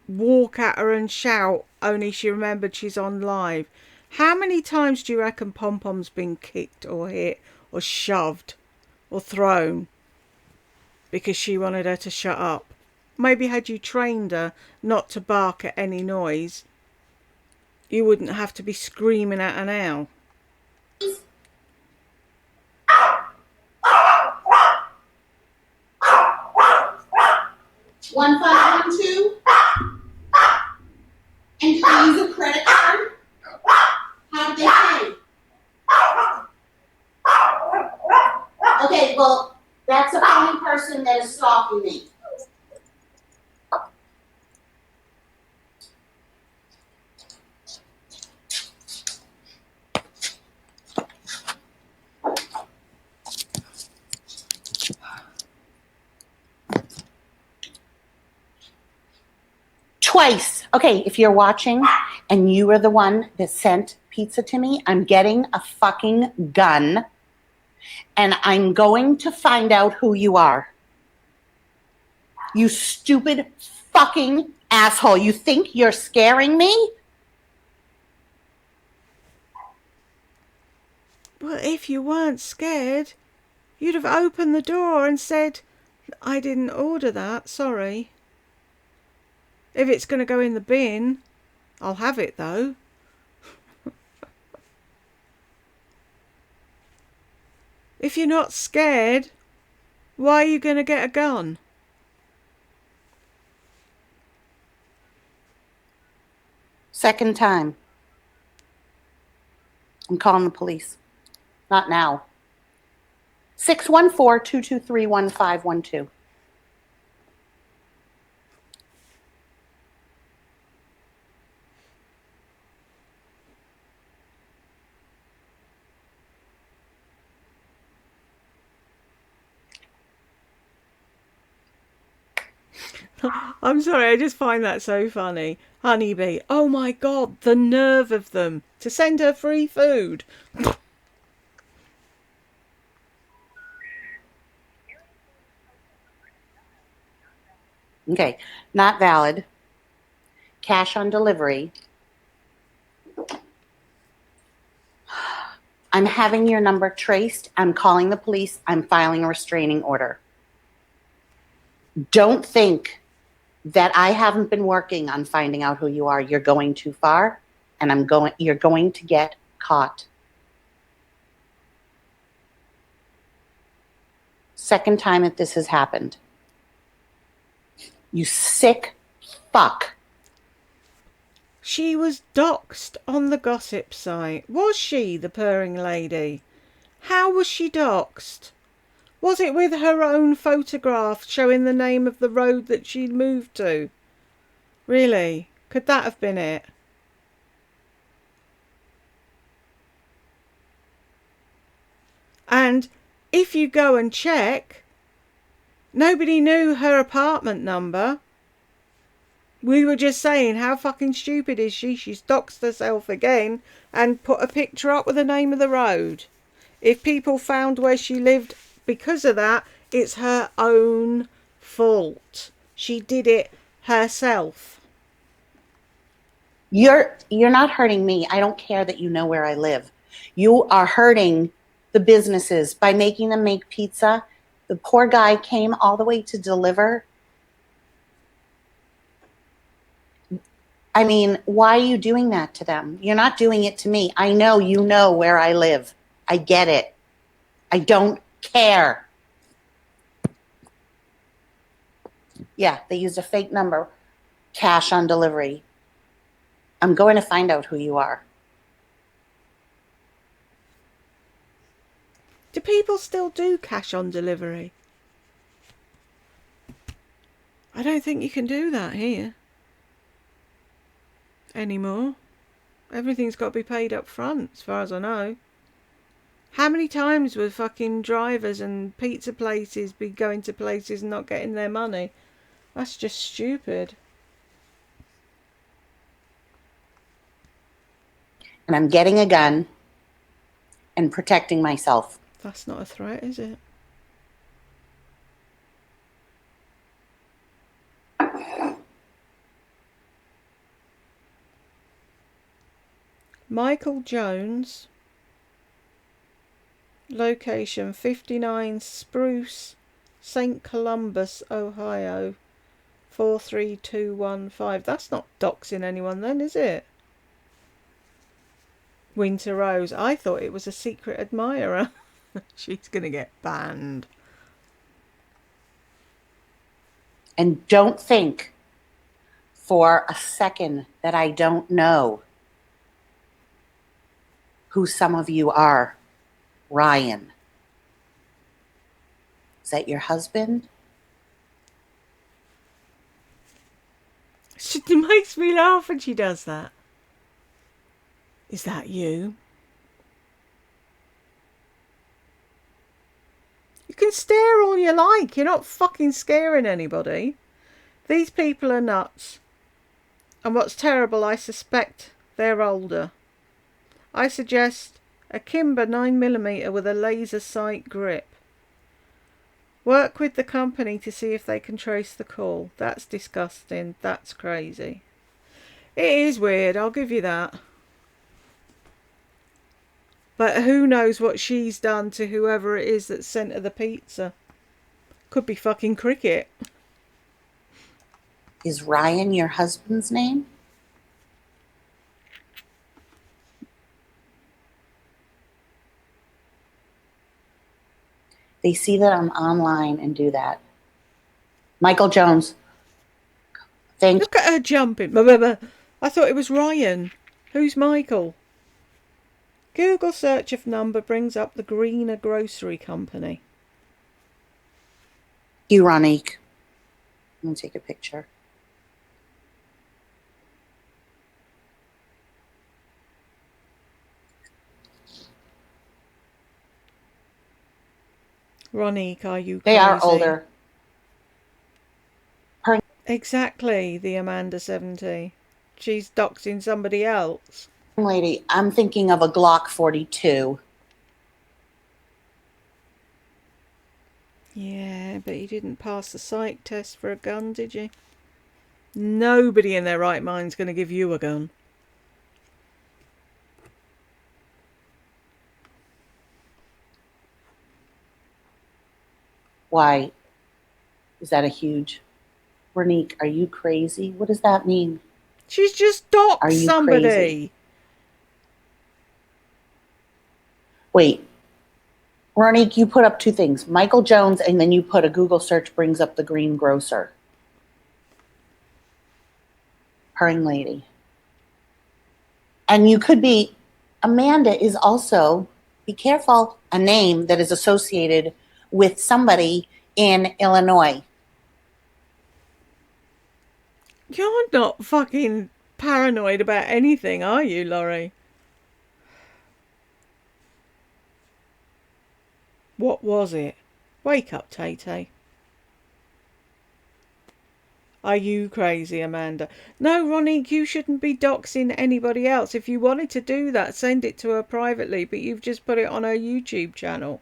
walk at her and shout, only she remembered she's on live. How many times do you reckon Pom Pom's been kicked or hit or shoved or thrown because she wanted her to shut up? Maybe had you trained her not to bark at any noise, you wouldn't have to be screaming at her now. 1512. And can I use a credit card? How do they pay? Okay, well, that's a phony person that is stalking me. Twice. Okay, if you're watching and you are the one that sent pizza to me, I'm getting a fucking gun and I'm going to find out who you are. You stupid fucking asshole. You think you're scaring me? Well, if you weren't scared, you'd have opened the door and said, I didn't order that, sorry. If it's going to go in the bin, I'll have it though. If you're not scared, why are you going to get a gun? Second time. I'm calling the police. Not now. 614-223-1512. I'm sorry, I just find that so funny. Honeybee, oh my god, the nerve of them to send her free food. Okay, not valid. Cash on delivery. I'm having your number traced. I'm calling the police. I'm filing a restraining order. Don't think that I haven't been working on finding out who you are. You're going too far, and you're going to get caught. Second time that this has happened. You sick fuck. She was doxed on the gossip site. Was she, the purring lady? How was she doxed? Was it with her own photograph showing the name of the road that she'd moved to? Really? Could that have been it? And if you go and check, Nobody knew her apartment number. We were just saying, how fucking stupid is she? She's doxed herself again and put a picture up with the name of the road. If people found where she lived because of that, it's her own fault. She did it herself. You're not hurting me. I don't care that you know where I live. You are hurting the businesses by making them make pizza. The poor guy came all the way to deliver. I mean, why are you doing that to them? You're not doing it to me. I know you know where I live. I get it. I don't care. Yeah, they used a fake number, cash on delivery. I'm going to find out who you are. Do people still do cash on delivery? I don't think you can do that here anymore. Everything's got to be paid up front, as far as I know. How many times would fucking drivers and pizza places be going to places and not getting their money? That's just stupid. And I'm getting a gun and protecting myself. That's not a threat, is it? Michael Jones, location 59 Spruce, St. Columbus, Ohio, 43215. That's not doxing anyone then, is it? Winter Rose. I thought it was a secret admirer. She's going to get banned. And don't think for a second that I don't know who some of you are. Ryan. Is that your husband? She makes me laugh when she does that. Is that you? You can stare all you like. You're not fucking scaring anybody. These people are nuts. And what's terrible, I suspect they're older. I suggest a Kimber 9mm with a laser sight grip. Work with the company to see if they can trace the call. That's disgusting. That's crazy. It is weird, I'll give you that. But who knows what she's done to whoever it is that sent her the pizza. Could be fucking Cricket. Is Ryan your husband's name? They see that I'm online and do that. Michael Jones. Look at her jumping. I thought it was Ryan. Who's Michael? Google search of number brings up the Greener Grocery Company. You, Ronique. I'm going to take a picture. Ronique, are you crazy? They are older. Exactly, the Amanda 70. She's doxing somebody else. Lady, I'm thinking of a Glock 42. Yeah, but you didn't pass the psych test for a gun, did you? Nobody in their right mind's going to give you a gun. Why? Is that a huge... Ronique, are you crazy? What does that mean? She's just doxed somebody. Crazy? Wait. Ronique, you put up two things. Michael Jones, and then you put a Google search brings up the Green Grocer. Purring lady. And you could be... Amanda is also, be careful, a name that is associated with somebody in Illinois. You're not fucking paranoid about anything, are you, Laurie? What was it? Wake up, Tay-Tay. Are you crazy, Amanda? No, Ronique, you shouldn't be doxing anybody else. If you wanted to do that, send it to her privately, but you've just put it on her YouTube channel.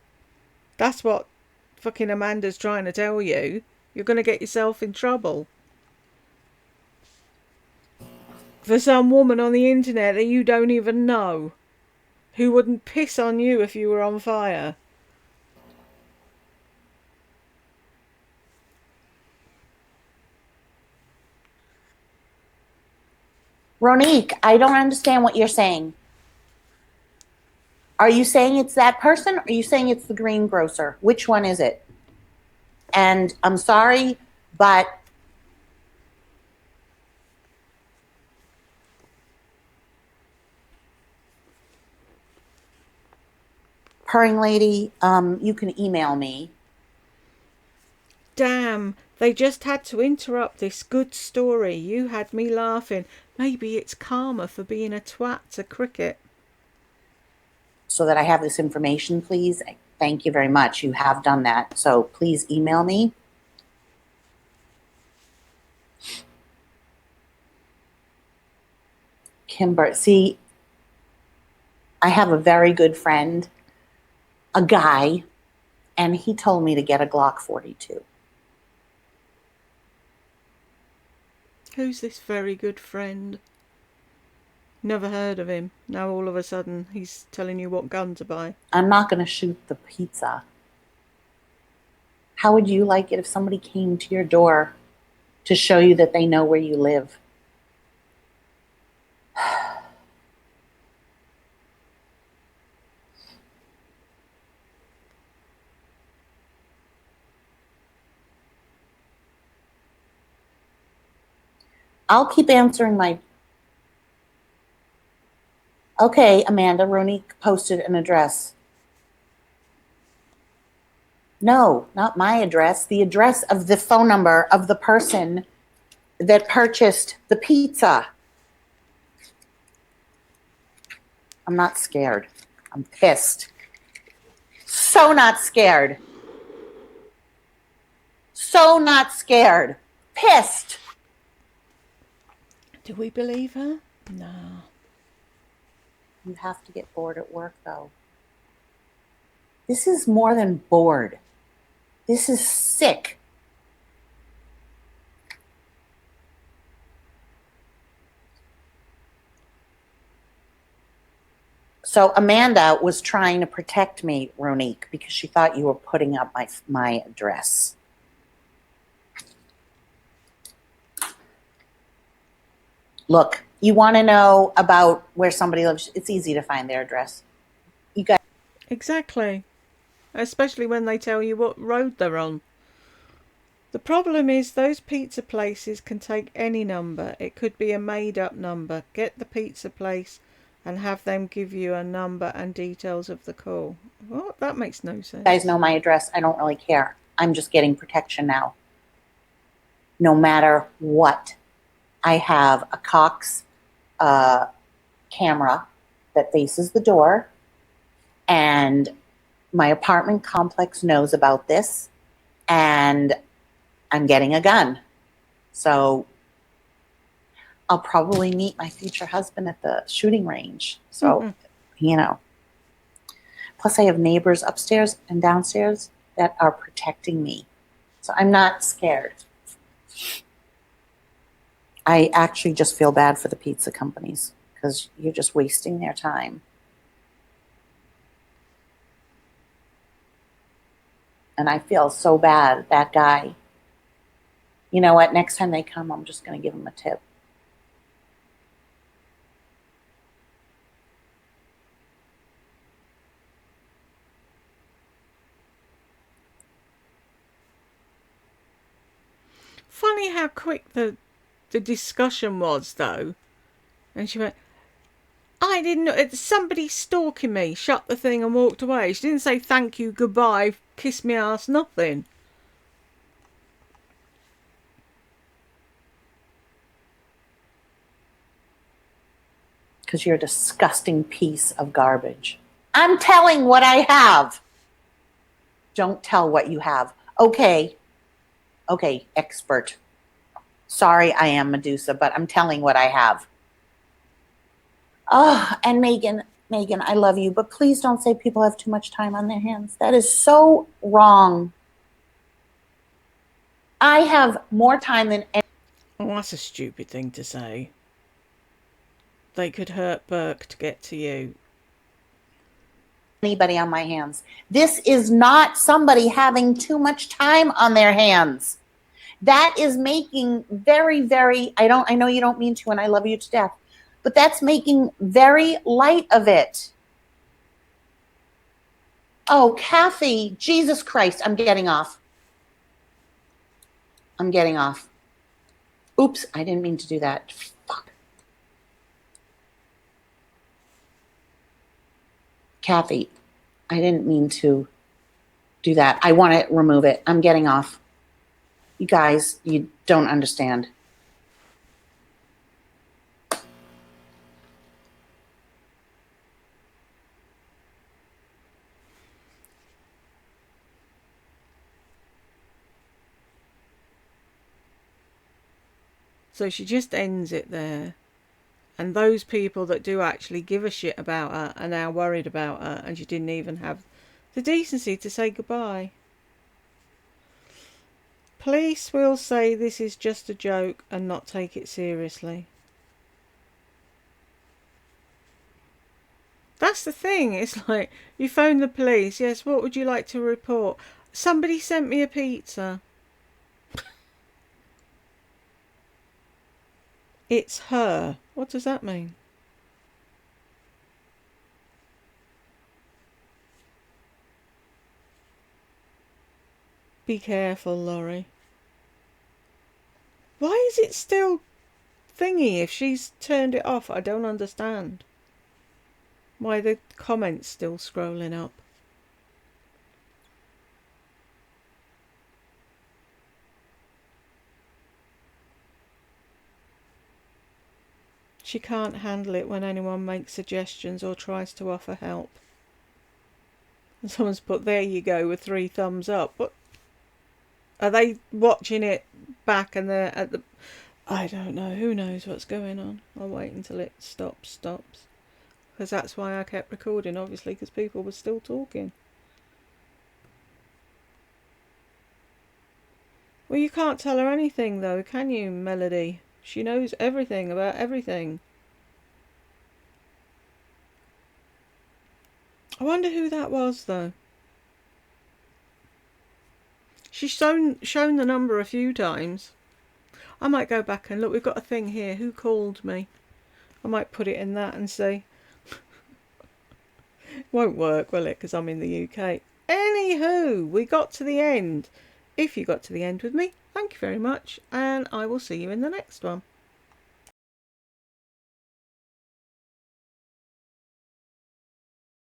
That's what fucking Amanda's trying to tell you. You're going to get yourself in trouble. For some woman on the internet that you don't even know, who wouldn't piss on you if you were on fire. Ronique, I don't understand what you're saying. Are you saying it's that person, or are you saying it's the greengrocer? Which one is it? And I'm sorry, but purring lady, you can email me. Damn, they just had to interrupt this good story. You had me laughing. Maybe it's karma for being a twat to Cricket. So that I have this information, please. Thank you very much. You have done that. So please email me. Kimber, see, I have a very good friend, a guy, and he told me to get a Glock 42. Who's this very good friend? Never heard of him. Now all of a sudden he's telling you what gun to buy. I'm not going to shoot the pizza. How would you like it if somebody came to your door to show you that they know where you live? I'll keep answering my... Okay, Amanda, Ronique posted an address. No, not my address. The address of the phone number of the person that purchased the pizza. I'm not scared. I'm pissed. So not scared. So not scared. Pissed. Do we believe her? No. You have to get bored at work, though. This is more than bored. This is sick. So Amanda was trying to protect me, Ronique, because she thought you were putting up my address. Look, you want to know about where somebody lives, it's easy to find their address. You guys... Exactly. Especially when they tell you what road they're on. The problem is those pizza places can take any number. It could be a made up number. Get the pizza place and have them give you a number and details of the call. What? That makes no sense. You guys know my address. I don't really care. I'm just getting protection now. No matter what. I have a Cox camera that faces the door, and my apartment complex knows about this, and I'm getting a gun. So I'll probably meet my future husband at the shooting range. So, you know. Plus, I have neighbors upstairs and downstairs that are protecting me. So I'm not scared. I actually just feel bad for the pizza companies because you're just wasting their time. And I feel so bad, that guy. You know what? Next time they come, I'm just going to give them a tip. Funny how quick the discussion was, though. And she went, I didn't know. Somebody stalking me. Shut the thing and walked away. She didn't say thank you, goodbye, kiss me ass, nothing. Because you're a disgusting piece of garbage. I'm telling what I have. Don't tell what you have. Okay. Okay, expert. Sorry, I am Medusa, but I'm telling what I have. Oh, and Megan, I love you, but please don't say people have too much time on their hands. That is so wrong. I have more time than Oh, that's a stupid thing to say. They could hurt Burke to get to you. anybody on my hands. This is not somebody having too much time on their hands. That is making very, very, I know you don't mean to, and I love you to death, but that's making very light of it. Oh, Kathy, Jesus Christ, I'm getting off. I'm getting off. Oops, I didn't mean to do that. Fuck. Kathy, I didn't mean to do that. I want to remove it. I'm getting off. You guys, you don't understand. So she just ends it there. And those people that do actually give a shit about her are now worried about her, and she didn't even have the decency to say goodbye. Police will say this is just a joke and not take it seriously. That's the thing. It's like, you phone the police. Yes, what would you like to report? Somebody sent me a pizza. It's her. What does that mean? Be careful, Laurie. Why is it still thingy if she's turned it off? I don't understand. Why the comments still scrolling up? She can't handle it when anyone makes suggestions or tries to offer help. And someone's put, there you go, with 3 thumbs up. What? Are they watching it back and they're at the... I don't know. Who knows what's going on? I'll wait until it stops. Because that's why I kept recording, obviously, because people were still talking. Well, you can't tell her anything, though, can you, Melody? She knows everything about everything. I wonder who that was, though. She's shown the number a few times. I might go back and look. We've got a thing here. Who called me? I might put it in that and say... Won't work, will it? Because I'm in the UK. Anywho, we got to the end. If you got to the end with me, thank you very much. And I will see you in the next one.